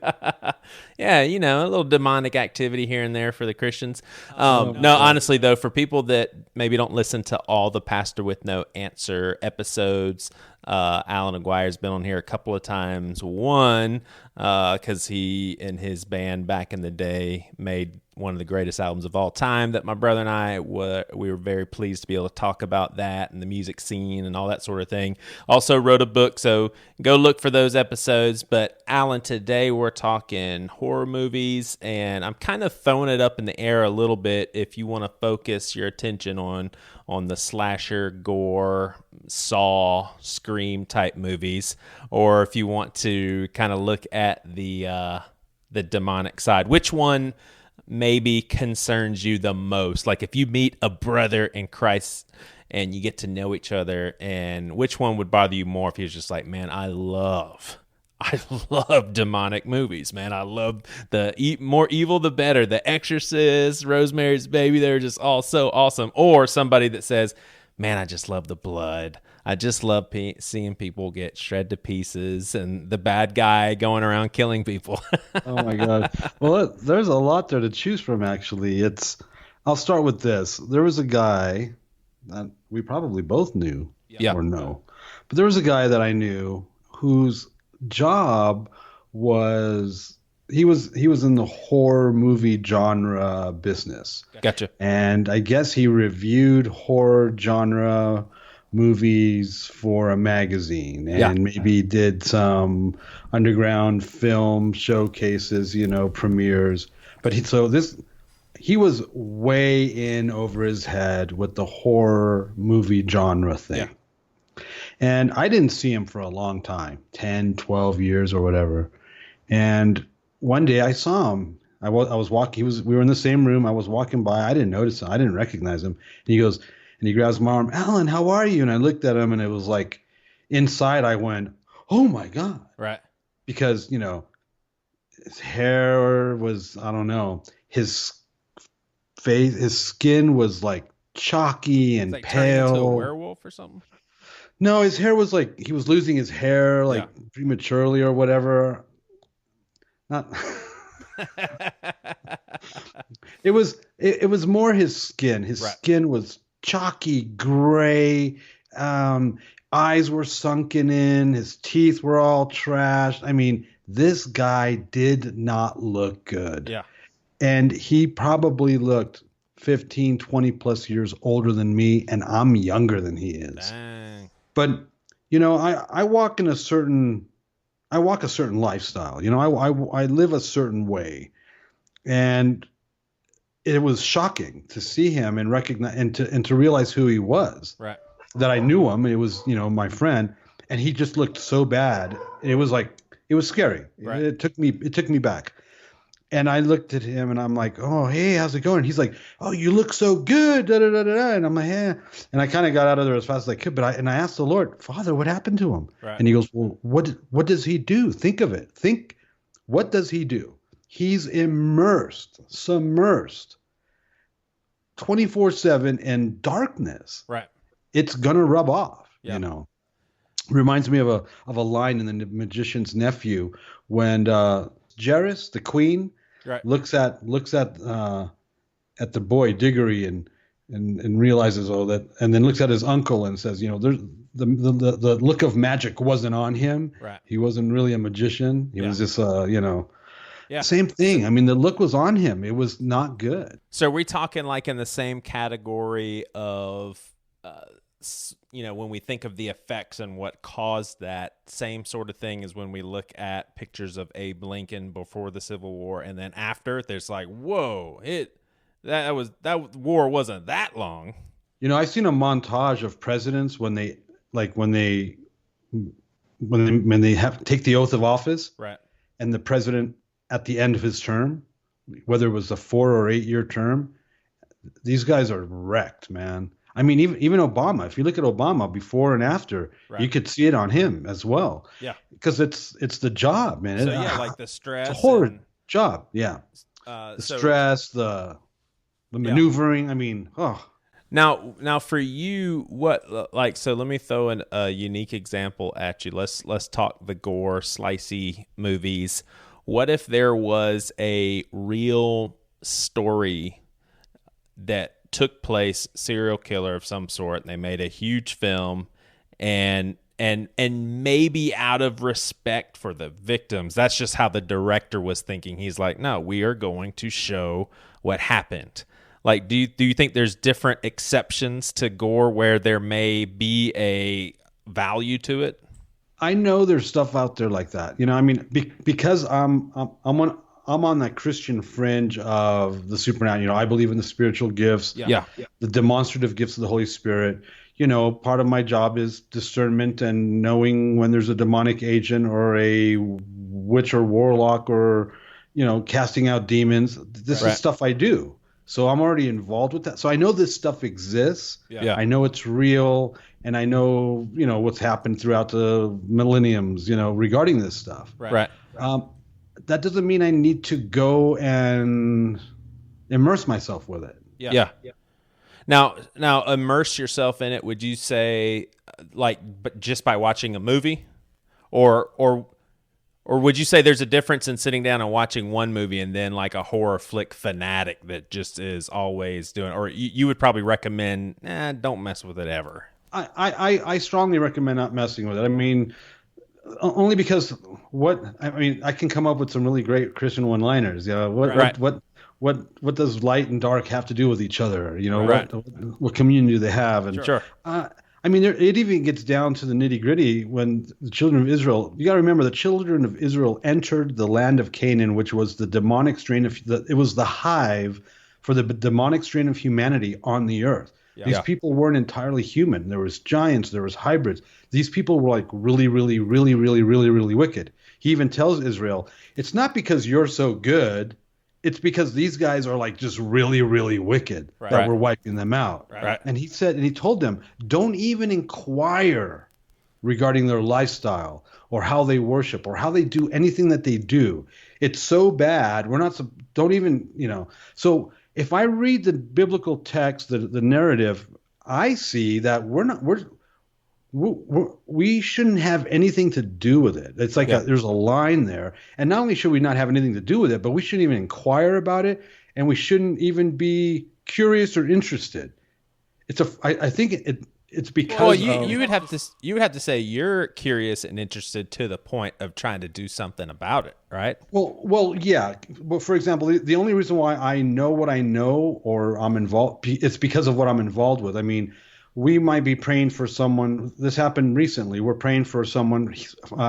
Yeah, a little demonic activity here and there for the Christians. Honestly, though, for people that maybe don't listen to all the Pastor With No Answer episodes, Alan Aguirre's been on here a couple of times. One, because he and his band back in the day made one of the greatest albums of all time that my brother and I we were very pleased to be able to talk about that and the music scene and all that sort of thing. Also wrote a book, so go look for those episodes. But Alan, today we're talking horror movies, and I'm kind of throwing it up in the air a little bit if you want to focus your attention on the slasher, gore, Saw, Scream type movies, or if you want to kind of look at the demonic side. Which one maybe concerns you the most? Like, if you meet a brother in Christ and you get to know each other, and which one would bother you more if he was just like, man, I love I love demonic movies, man. I love more evil the better. The Exorcist, Rosemary's Baby, they're just all so awesome. Or somebody that says, man, I just love the blood. I just love seeing people get shredded to pieces and the bad guy going around killing people. Oh my God. Well, there's a lot there to choose from, actually. I'll start with this. There was a guy that we probably both knew or know, but there was a guy that I knew whose job was he was in the horror movie genre business. Gotcha. And I guess he reviewed horror genre movies for a magazine and maybe did some underground film showcases, premieres. But he was way in over his head with the horror movie genre thing. Yeah. And I didn't see him for a long time, 10, 12 years or whatever. And one day I saw him. I was walking. We were in the same room. I was walking by. I didn't notice him. I didn't recognize him. And he goes, and he grabs my arm. Alan, how are you? And I looked at him, and it was like, inside I went, oh my God. Right. Because, his hair was, I don't know, his face, his skin was like chalky and pale. Turning into a werewolf or something? No, his hair was like he was losing his hair prematurely or whatever. Not. It was more his skin. His skin was chalky gray. Eyes were sunken in. His teeth were all trashed. I mean, this guy did not look good. Yeah. And he probably looked 15, 20 plus years older than me, and I'm younger than he is. Dang. But, I walk a certain lifestyle. I live a certain way. And it was shocking to see him and recognize and to realize who he was. Right. That I knew him. It was, my friend, and he just looked so bad. It was scary. Right. It took me back. And I looked at him and I'm like, oh, hey, how's it going? He's like, oh, you look so good. Da, da, da, da, da. And I'm like, yeah. And I kind of got out of there as fast as I could. But I asked the Lord, Father, what happened to him? Right. And he goes, well, what does he do? Think of it. What does he do? He's submersed 24/7 in darkness. Right. It's going to rub off, Yeah. Reminds me of a line in The Magician's Nephew when Jairus, the queen, looks at the boy Diggory and realizes and then looks at his uncle and says, there's the look of magic wasn't on him. Right. He wasn't really a magician. He was just Yeah. Same thing. I mean, the look was on him. It was not good. So are we talking like in the same category of when we think of the effects and what caused that, same sort of thing as when we look at pictures of Abe Lincoln before the Civil War and then after, there's like, whoa, that war wasn't that long. I've seen a montage of presidents when they have take the oath of office, right? And the president at the end of his term, whether it was a 4 or 8 year term, these guys are wrecked, man. I mean, even Obama, if you look at Obama before and after, you could see it on him as well. Yeah. Because it's the job, man. So, like the stress. It's a horrid job, yeah. The stress, the maneuvering, I mean, Now for you, so let me throw in a unique example at you. Let's talk the gore, slicey movies. What if there was a real story that took place, serial killer of some sort, and they made a huge film, and maybe out of respect for the victims, that's just how the director was thinking. He's like, no, we are going to show what happened. Like, do you think there's different exceptions to gore where there may be a value to it? I know there's stuff out there like that. I mean, because I'm on that Christian fringe of the supernatural. I believe in the spiritual gifts, the demonstrative gifts of the Holy Spirit. Part of my job is discernment and knowing when there's a demonic agent or a witch or warlock or, casting out demons. This is stuff I do. So I'm already involved with that. So I know this stuff exists. Yeah. I know it's real, and I know, what's happened throughout the millenniums, regarding this stuff. Right. That doesn't mean I need to go and immerse myself with it. Yeah. Now immerse yourself in it. Would you say but just by watching a movie, or would you say there's a difference in sitting down and watching one movie and then like a horror flick fanatic that just is always doing, or you would probably recommend, don't mess with it ever? I strongly recommend not messing with it. I mean, only because I can come up with some really great Christian one-liners. What does light and dark have to do with each other? What communion do they have? And sure. It even gets down to the nitty-gritty when the children of Israel. You got to remember, the children of Israel entered the land of Canaan, which was the demonic strain it was the hive for the demonic strain of humanity on the earth. Yeah. These people weren't entirely human. There was giants. There was hybrids. These people were like really, really, really, really, really, really wicked. He even tells Israel, it's not because you're so good. It's because these guys are like just really, really wicked that we're wiping them out. Right. And he told them, don't even inquire regarding their lifestyle or how they worship or how they do anything that they do. It's so bad. Don't even. So if I read the biblical text, the narrative, I see that we shouldn't have anything to do with it. It's like there's a line there. And not only should we not have anything to do with it, but we shouldn't even inquire about it, and we shouldn't even be curious or interested. I think it's because you would have to say you're curious and interested to the point of trying to do something about it, right? Well, yeah. But for example, the only reason why I know what I know or I'm involved, it's because of what I'm involved with. I mean, we might be praying for someone. This happened recently. We're praying for someone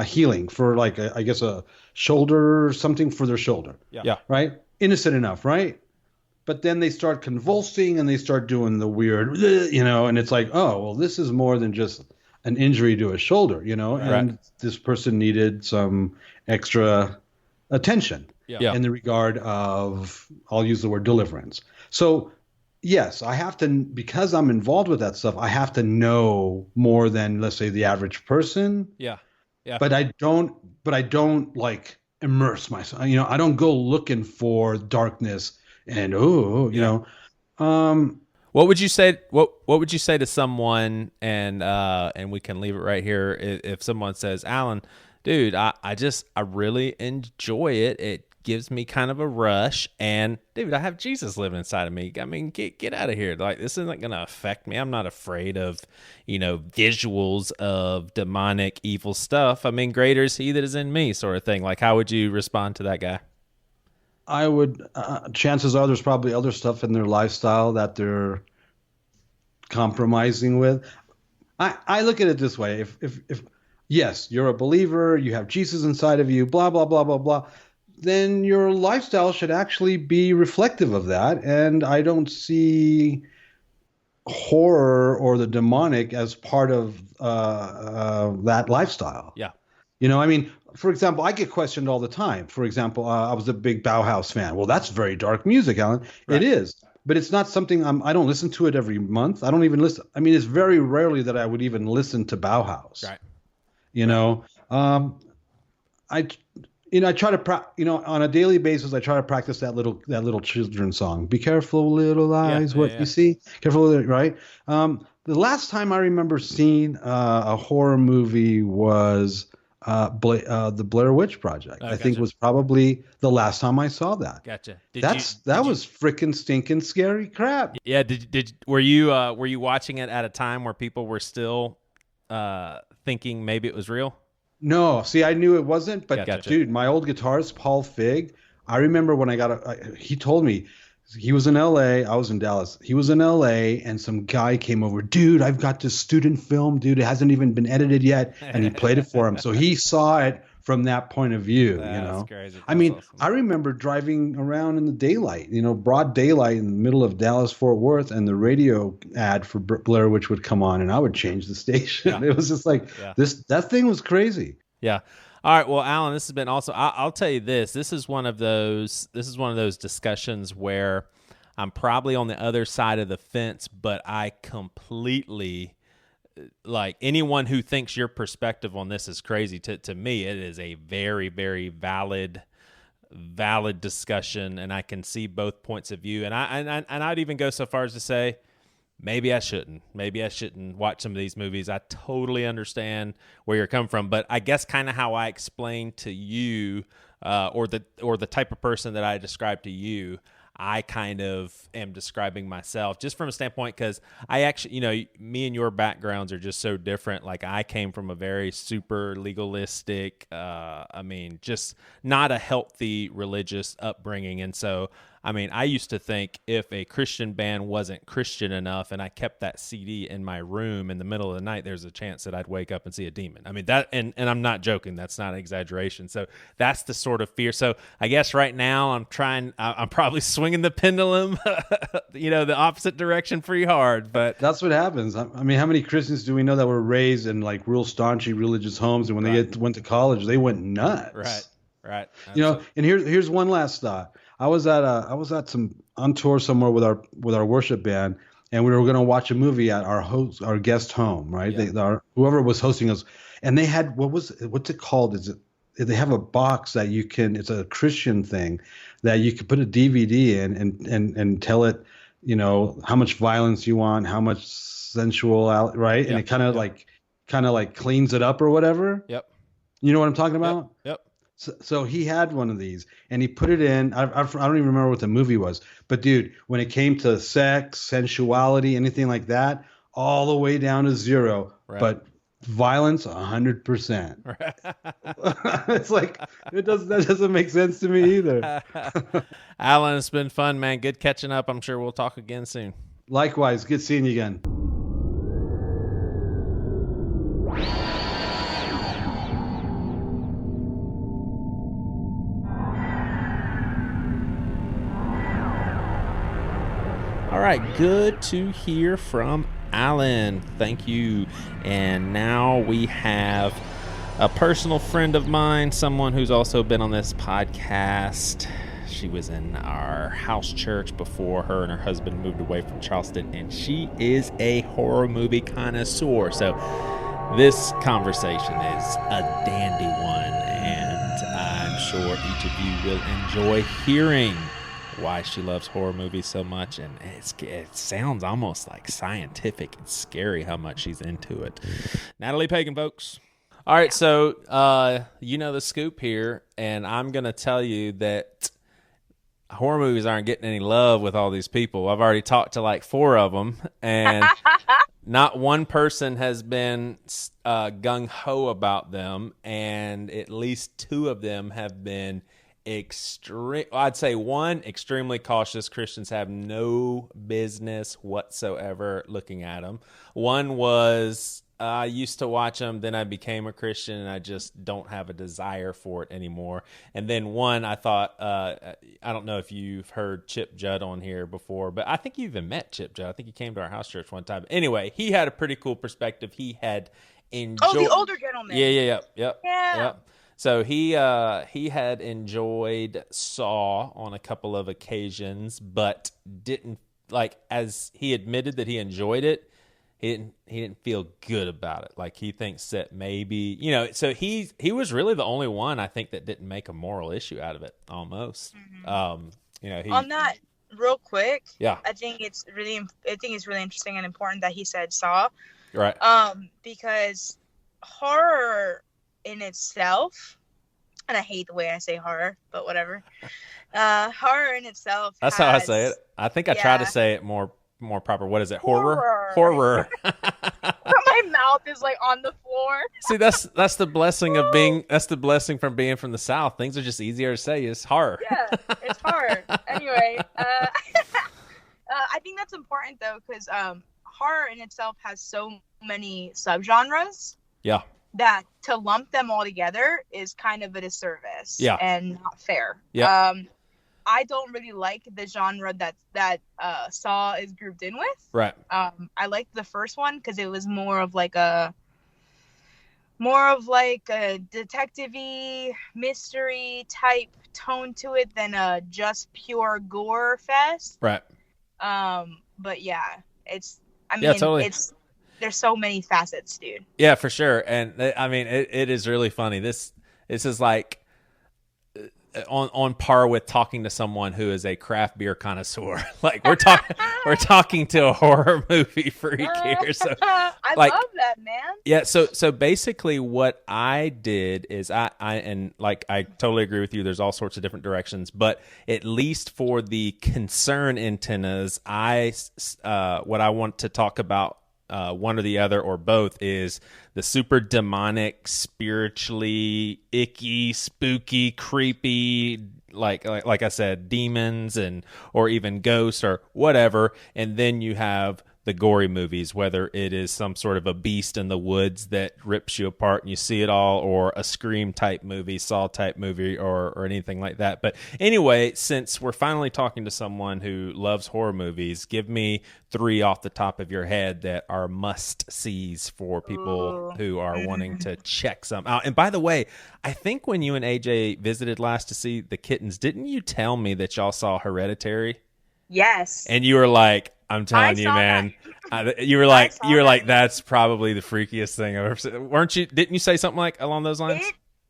healing for I guess a shoulder or something for their shoulder. Yeah. Right? Innocent enough, right? But then they start convulsing and they start doing the weird, and it's like, oh, well, this is more than just an injury to a shoulder, and this person needed some extra attention in the regard of, I'll use the word deliverance. So yes, I have to, because I'm involved with that stuff, I have to know more than, let's say, the average person. Yeah. But I don't like immerse myself. I don't go looking for darkness and What would you say? What would you say to someone? And we can leave it right here. If someone says, Alan, dude, I really enjoy it. It gives me kind of a rush, and dude, I have Jesus living inside of me. I mean, get out of here. Like, this isn't going to affect me. I'm not afraid of, visuals of demonic evil stuff. I mean, greater is he that is in me, sort of thing. Like, how would you respond to that guy? I would, chances are there's probably other stuff in their lifestyle that they're compromising with. I look at it this way. If yes, you're a believer, you have Jesus inside of you, blah, blah, blah, blah, blah, then your lifestyle should actually be reflective of that. And I don't see horror or the demonic as part of that lifestyle. Yeah. I mean, for example, I get questioned all the time. For example, I was a big Bauhaus fan. Well, that's very dark music, Alan. Right. It is. But it's not something I don't listen to it every month. I don't even listen. I mean, it's very rarely that I would even listen to Bauhaus. Right. I try to on a daily basis. I try to practice that little children's song. Be careful, little eyes, you see. Careful, right? The last time I remember seeing a horror movie was the Blair Witch Project. I think was probably the last time I saw that. Gotcha. That was freaking stinking scary crap. Yeah. Were you watching it at a time where people were still thinking maybe it was real? No, see, I knew it wasn't, but Gotcha. Dude, my old guitarist, Paul Fig, I remember when he told me, he was in LA, I was in Dallas. He was in LA and some guy came over, dude, I've got this student film, dude, it hasn't even been edited yet. And he played it for him. So he saw it from that point of view, That's crazy. That's I mean, awesome. I remember driving around in the daylight, broad daylight in the middle of Dallas, Fort Worth, and the radio ad for Blair Witch would come on and I would change the station. Yeah. It was just like that thing was crazy. Yeah. All right. Well, Alan, this has been also, I'll tell you this. This is one of those discussions where I'm probably on the other side of the fence, but I completely, like, anyone who thinks your perspective on this is crazy, to me, it is a very, very valid discussion, and I can see both points of view. And I'd even go so far as to say, maybe I shouldn't watch some of these movies. I totally understand where you're coming from, but I guess kind of how I explained to you, or the type of person that I described to you, I kind of am describing myself just from a standpoint, because I actually, me and your backgrounds are just so different. Like, I came from a very super legalistic, just not a healthy religious upbringing. And so, I used to think if a Christian band wasn't Christian enough and I kept that CD in my room in the middle of the night, there's a chance that I'd wake up and see a demon. And I'm not joking. That's not an exaggeration. So that's the sort of fear. So I guess right now I'm probably swinging the pendulum, the opposite direction pretty hard, but that's what happens. How many Christians do we know that were raised in like real staunchy religious homes, and when they went to college, they went nuts. Right. And here's one last thought. I was on tour somewhere with our worship band, and we were going to watch a movie at our guest home, right? Yeah. Whoever was hosting us, and they had what's it called? They have a box that you can. It's a Christian thing that you can put a DVD in and tell it, how much violence you want, how much sensual, right? Yep. And it kind of like cleans it up or whatever. Yep. You know what I'm talking about? Yep. So he had one of these, and he put it in. I don't even remember what the movie was, but dude, when it came to sex, sensuality, anything like that, all the way down to 0. Right. But violence, 100%. It's like that doesn't make sense to me either. Alan, it's been fun, man. Good catching up. I'm sure we'll talk again soon. Likewise, good seeing you again. All right, good to hear from Alan. Thank you. And now we have a personal friend of mine, someone who's also been on this podcast. She was in our house church before her and her husband moved away from Charleston, and she is a horror movie connoisseur. So this conversation is a dandy one, and I'm sure each of you will enjoy hearing why she loves horror movies so much. And it sounds almost like scientific and scary how much she's into it. Natalie Pagan, folks. All right, so the scoop here, and I'm going to tell you that horror movies aren't getting any love with all these people. I've already talked to like 4 of them, and not one person has been gung-ho about them, and at least 2 of them have been I'd say 1, extremely cautious. Christians have no business whatsoever looking at them. 1 was, I used to watch them, then I became a Christian, and I just don't have a desire for it anymore. And then 1, I thought, I don't know if you've heard Chip Judd on here before, but I think you even met Chip Judd. I think he came to our house church one time. Anyway, he had a pretty cool perspective. He had enjoyed... Oh, the older gentleman. Yeah. So he had enjoyed Saw on a couple of occasions, but didn't, like, as he admitted that he enjoyed it, he didn't feel good about it. Like, he thinks that maybe, so he was really the only one, I think, that didn't make a moral issue out of it, almost. Mm-hmm. On that, real quick, yeah, I think it's really interesting and important that he said Saw, right? Because horror in itself, and I hate the way I say horror, but whatever. Horror in itself. That's how I say it. I think I try to say it more proper. What is it? Horror. My mouth is like on the floor. See, that's the blessing of being. That's the blessing from being from the South. Things are just easier to say. It's horror. Yeah, it's horror. Anyway, I think that's important though, because horror in itself has so many subgenres. Yeah. That to lump them all together is kind of a disservice. Yeah. And not fair. Yeah. I don't really like the genre that Saw is grouped in with. Right. I liked the first one because it was more of like a detective-y, mystery type tone to it than a just pure gore fest. Right. But yeah, Totally. There's so many facets, dude. Yeah, for sure. And I mean, it is really funny. This is like on par with talking to someone who is a craft beer connoisseur. Like we're talking to a horror movie freak here. So I like, love that, man. Yeah, so basically what I did is I totally agree with you. There's all sorts of different directions, but at least for the concern antennas, what I want to talk about, one or the other or both, is the super demonic, spiritually icky, spooky, creepy, like I said, demons or even ghosts or whatever, and then you have the gory movies, whether it is some sort of a beast in the woods that rips you apart and you see it all, or a Scream type movie, Saw type movie, or anything like that. But anyway, since we're finally talking to someone who loves horror movies, give me 3 off the top of your head that are must-sees for people who are wanting to check some out. And by the way, I think when you and AJ visited last to see the kittens, didn't you tell me that y'all saw Hereditary? Yes. And you were like, I'm telling you, man. You were like, that's probably the freakiest thing I've ever seen. Weren't you? Didn't you say something like along those lines?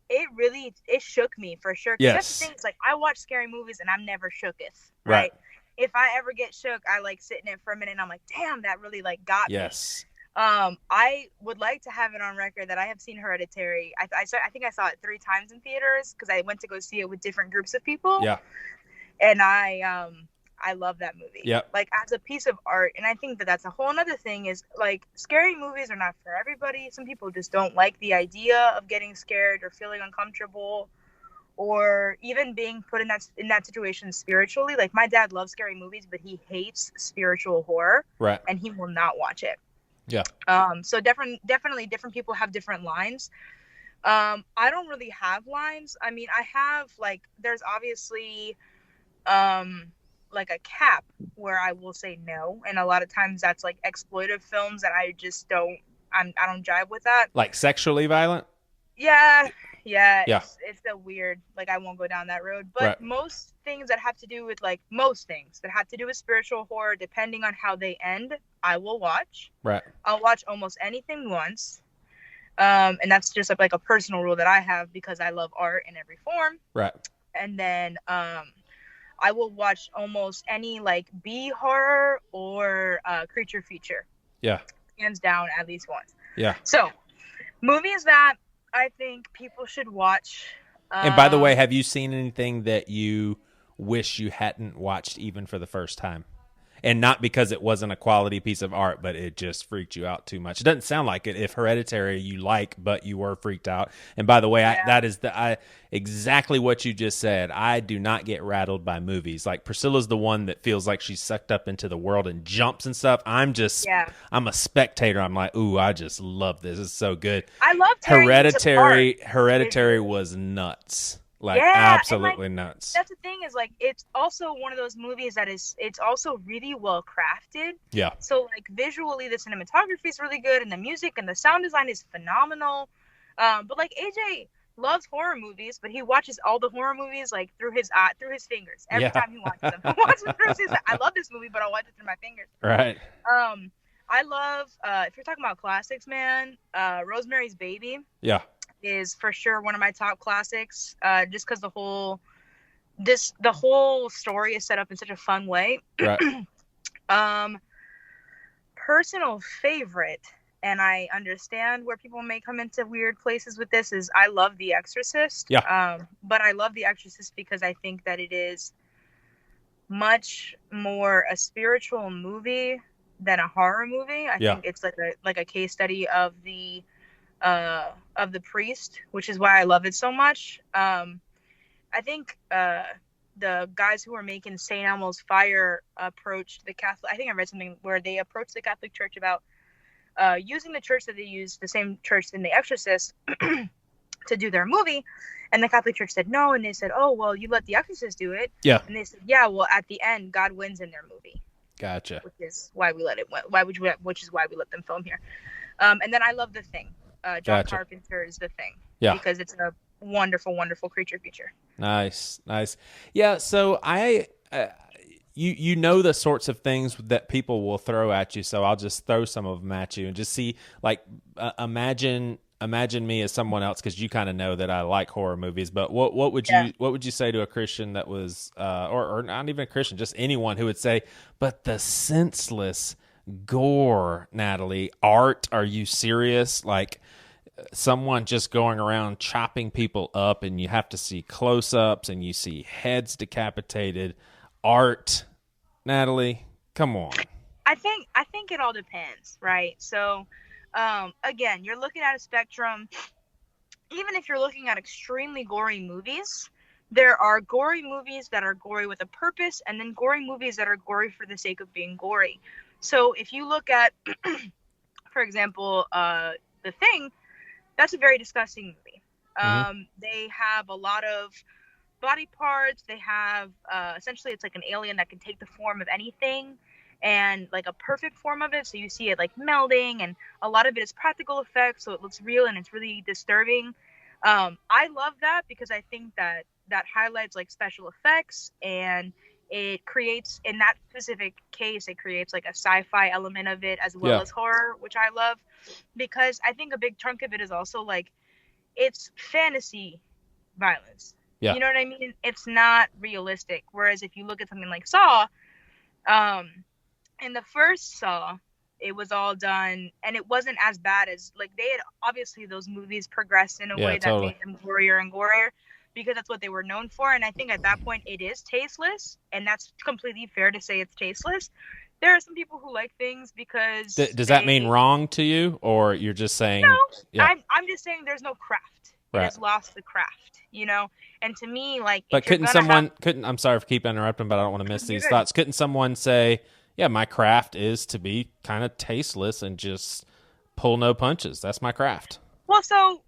It really shook me for sure. Yes. That's the thing. It's like I watch scary movies and I'm never shooketh. Right. If I ever get shook, I like sit in it for a minute and I'm like, damn, that really like got me. Yes. I would like to have it on record that I have seen Hereditary. I think I saw it 3 times in theaters because I went to go see it with different groups of people. Yeah. And I love that movie. Yep. Like as a piece of art. And I think that's a whole other thing is like scary movies are not for everybody. Some people just don't like the idea of getting scared or feeling uncomfortable or even being put in that situation spiritually. Like my dad loves scary movies, but he hates spiritual horror. Right. And he will not watch it. Yeah. So definitely different people have different lines. I don't really have lines. I mean, I have like, there's obviously, like a cap where I will say no, and a lot of times that's like exploitive films that I just don't jive with that. Like sexually violent? Yeah. It's a weird, like I won't go down that road, but right. most things that have to do with spiritual horror, depending on how they end, I will watch. Right. I'll watch almost anything once. And that's just like a personal rule that I have because I love art in every form. Right. And then, I will watch almost any like B horror or creature feature. Yeah. Hands down, at least once. Yeah. So, movies that I think people should watch. And by the way, have you seen anything that you wish you hadn't watched even for the first time? And not because it wasn't a quality piece of art, but it just freaked you out too much. It doesn't sound like it. If Hereditary you like, but you were freaked out. And by the way, that is exactly what you just said. I do not get rattled by movies. Like Priscilla's the one that feels like she's sucked up into the world and jumps and stuff. I'm a spectator. I'm like, ooh, I just love this. It's so good. I love Hereditary was nuts. Like absolutely nuts. That's the thing is like it's also one of those movies that it's also really well crafted. Yeah. So like visually the cinematography is really good and the music and the sound design is phenomenal. But like AJ loves horror movies, but he watches all the horror movies like through his fingers every time he watches them. He watches them through his. I love this movie, but I'll watch it through my fingers. Right. I love if you're talking about classics, man. Rosemary's Baby. Yeah. Is for sure one of my top classics, just because the whole story is set up in such a fun way. Right. Personal favorite, and I understand where people may come into weird places with this, is I love The Exorcist. Yeah. But I love The Exorcist because I think that it is much more a spiritual movie than a horror movie. I think it's like a case study of the priest, which is why I love it so much. I think the guys who were making St. Elmo's Fire approached the Catholic. I think I read something where they approached the Catholic Church about using the church that they used, the same church in The Exorcist, to do their movie. And the Catholic Church said no, and they said, "Oh, well, you let The Exorcist do it." Yeah. And they said, "Yeah, well, at the end, God wins in their movie." Gotcha. Which is why we let it. Which is why we let them film here. And then I love The Thing. John Carpenter is The Thing. Yeah. Because it's a wonderful, wonderful creature feature. Nice. Yeah. So you know the sorts of things that people will throw at you, so I'll just throw some of them at you and just see, like, imagine me as someone else, because you kind of know that I like horror movies. But what would you say to a Christian that was, or not even a Christian, just anyone who would say, but the senseless gore, Natalie, art? Are you serious? Like, someone just going around chopping people up, and you have to see close-ups, and you see heads decapitated. Art, Natalie, come on. I think it all depends, right? So, again, you're looking at a spectrum. Even if you're looking at extremely gory movies, there are gory movies that are gory with a purpose, and then gory movies that are gory for the sake of being gory. So if you look at, for example, The Thing, that's a very disgusting movie. They have a lot of body parts. They have essentially, it's like an alien that can take the form of anything, and like a perfect form of it. So you see it like melding, and a lot of it is practical effects, so it looks real and it's really disturbing. I love that because I think that highlights like special effects, and it creates, in that specific case, it creates like a sci-fi element of it as well as horror, which I love, because I think a big chunk of it is also like, it's fantasy violence. Yeah. You know what I mean? It's not realistic. Whereas if you look at something like Saw, in the first Saw, it was all done, and it wasn't as bad as, like, they had, obviously those movies progressed in a way that made them gorier and gorier, because that's what they were known for. And I think at that point it is tasteless, and that's completely fair to say it's tasteless. There are some people who like things because does that mean wrong to you, or you're just saying? No, I'm just saying there's no craft. It has lost the craft, you know? And to me, like, but I'm sorry for keep interrupting, but I don't want to miss these thoughts. Couldn't someone say, yeah, my craft is to be kind of tasteless and just pull no punches? That's my craft. Well, so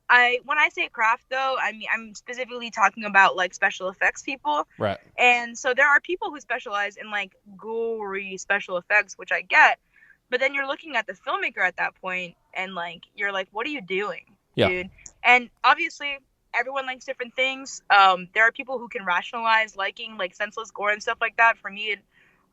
when I say craft, though, I mean, I'm specifically talking about like special effects people. Right. And so there are people who specialize in like gory special effects, which I get. But then you're looking at the filmmaker at that point, and like, you're like, what are you doing, dude? And obviously, everyone likes different things. There are people who can rationalize liking like senseless gore and stuff like that. For me, it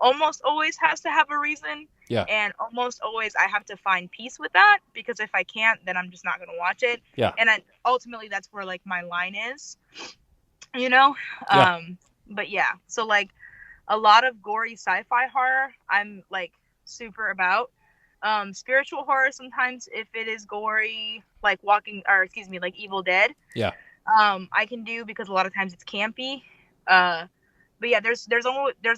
almost always has to have a reason. Yeah. And almost always I have to find peace with that, because if I can't, then I'm just not going to watch it. Yeah. And ultimately that's where like my line is, you know? Yeah. But yeah, so like a lot of gory sci-fi horror, I'm like super about. Spiritual horror, sometimes if it is gory, like like Evil Dead. Yeah. I can do, because a lot of times it's campy. But yeah, there's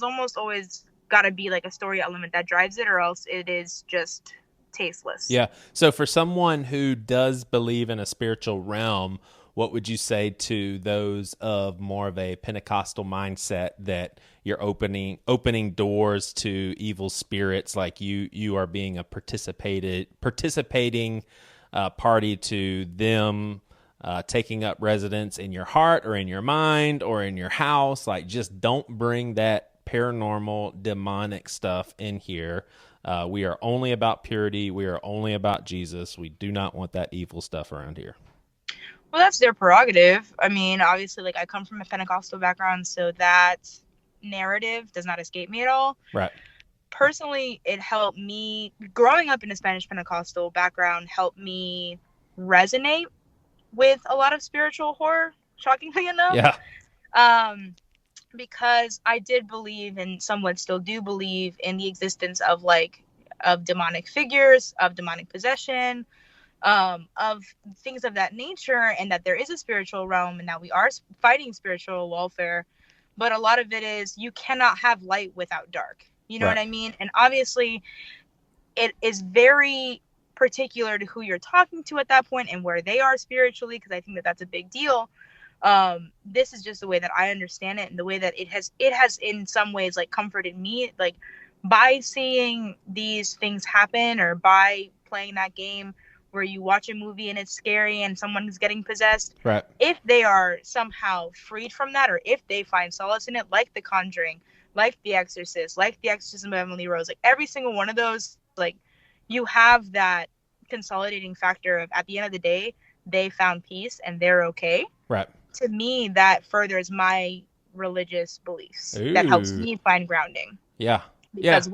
almost always got to be like a story element that drives it, or else it is just tasteless. Yeah. So for someone who does believe in a spiritual realm, what would you say to those of more of a Pentecostal mindset, that you're opening doors to evil spirits, like you are being a participating party to them taking up residence in your heart or in your mind or in your house? Like, just don't bring that paranormal, demonic stuff in here. We are only about purity. We are only about Jesus. We do not want that evil stuff around here. Well, that's their prerogative. I mean, obviously, like, I come from a Pentecostal background, so that narrative does not escape me at all. Right. Personally, it helped me, growing up in a Spanish Pentecostal background, helped me resonate with a lot of spiritual horror, shockingly enough. Yeah. Because I did believe, and somewhat still do believe, in the existence of demonic figures, of demonic possession, of things of that nature, and that there is a spiritual realm, and that we are fighting spiritual warfare. But a lot of it is, you cannot have light without dark. You know what I mean? And obviously, it is very particular to who you're talking to at that point and where they are spiritually, because I think that that's a big deal. This is just the way that I understand it, and the way that it has in some ways like comforted me, like by seeing these things happen, or by playing that game where you watch a movie and it's scary and someone is getting possessed. Right. If they are somehow freed from that, or if they find solace in it, like The Conjuring, like The Exorcist, like The Exorcism of Emily Rose, like every single one of those, like, you have that consolidating factor of, at the end of the day, they found peace and they're okay. Right. To me, that furthers my religious beliefs. Ooh. That helps me find grounding. Yeah. Because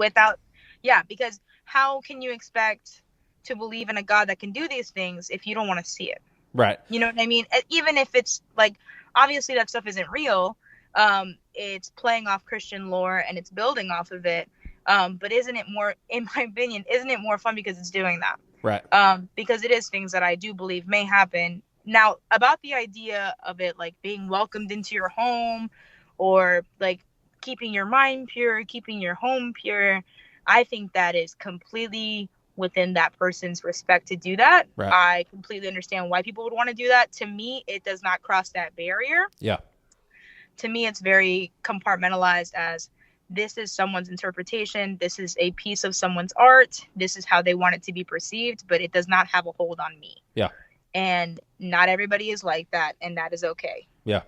because how can you expect to believe in a God that can do these things if you don't want to see it? Right. You know what I mean? Even if it's like, obviously that stuff isn't real. It's playing off Christian lore and it's building off of it. But isn't it more, in my opinion, isn't it more fun because it's doing that? Right. Because it is things that I do believe may happen. Now, about the idea of it like being welcomed into your home, or like keeping your mind pure, keeping your home pure, I think that is completely within that person's respect to do that. Right. I completely understand why people would want to do that. To me, it does not cross that barrier. Yeah. To me, it's very compartmentalized as this is someone's interpretation. This is a piece of someone's art. This is how they want it to be perceived, but it does not have a hold on me. Yeah. And not everybody is like that, and that is okay. Yeah.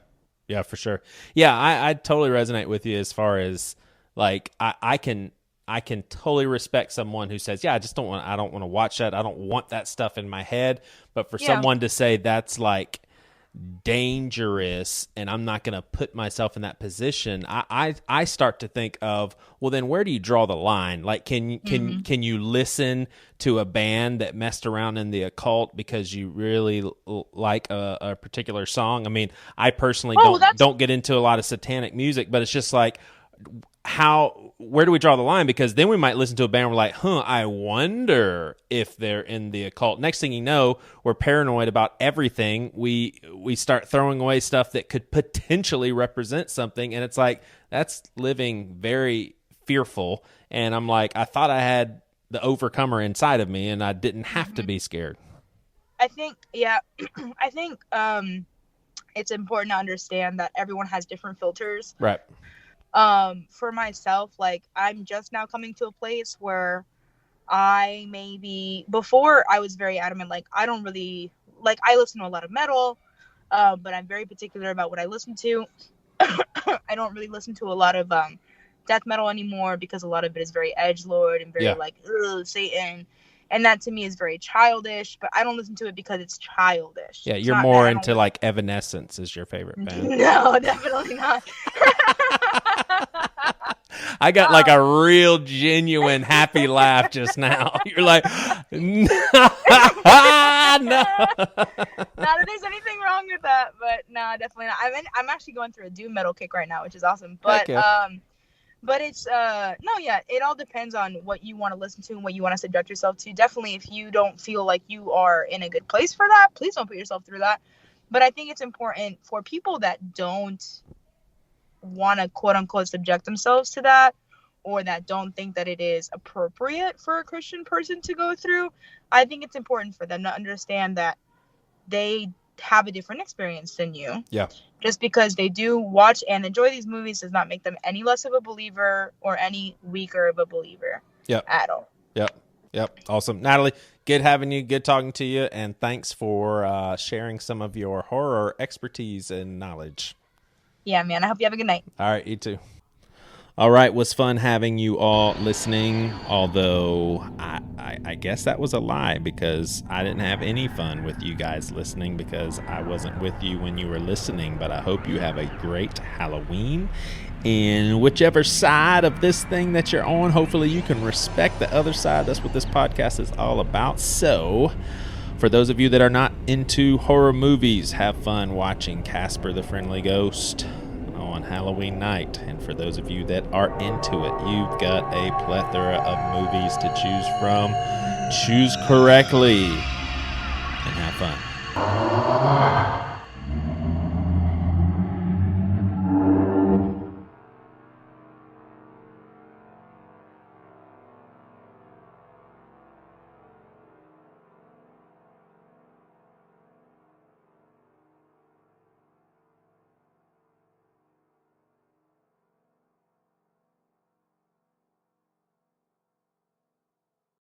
Yeah, for sure. Yeah, I totally resonate with you as far as like I can totally respect someone who says, yeah, I don't want to watch that. I don't want that stuff in my head. But for someone to say that's like dangerous and I'm not going to put myself in that position, I start to think of, well, then where do you draw the line? Like, can you listen to a band that messed around in the occult because you really like a particular song? I mean, I personally don't get into a lot of satanic music, but it's just like, where do we draw the line? Because then we might listen to a band and we're like, I wonder if they're in the occult. Next thing you know, we're paranoid about everything. We start throwing away stuff that could potentially represent something, and it's like, that's living very fearful. And I'm like, I thought I had the overcomer inside of me and I didn't have to be scared. I think it's important to understand that everyone has different filters. Right. For myself, like, I'm just now coming to a place where before I was very adamant, like, I don't really, like, I listen to a lot of metal, but I'm very particular about what I listen to. I don't really listen to a lot of death metal anymore because a lot of it is very edgelord and very like, ugh, Satan. And that to me is very childish, but I don't listen to it because it's childish. Yeah, you're more into like Evanescence is your favorite band. No, definitely not. I got like a real genuine happy laugh just now. You're like, no. Not that there's anything wrong with that, but no, definitely not. I'm actually going through a doom metal kick right now, which is awesome. But but it's it all depends on what you want to listen to and what you want to subject yourself to. Definitely, if you don't feel like you are in a good place for that, please don't put yourself through that. But I think it's important for people that don't want to quote unquote subject themselves to that, or that don't think that it is appropriate for a Christian person to go through. I think it's important for them to understand that they have a different experience than you. Yeah. Just because they do watch and enjoy these movies does not make them any less of a believer or any weaker of a believer. Yep. At all. Yep. Awesome. Natalie, good having you. Good talking to you. And thanks for sharing some of your horror expertise and knowledge. Yeah, man. I hope you have a good night. All right. You too. All right. Was fun having you all listening. Although I guess that was a lie, because I didn't have any fun with you guys listening because I wasn't with you when you were listening. But I hope you have a great Halloween. In whichever side of this thing that you're on, hopefully you can respect the other side. That's what this podcast is all about. So, for those of you that are not into horror movies, have fun watching Casper the Friendly Ghost on Halloween night. And for those of you that are into it, you've got a plethora of movies to choose from. Choose correctly and have fun.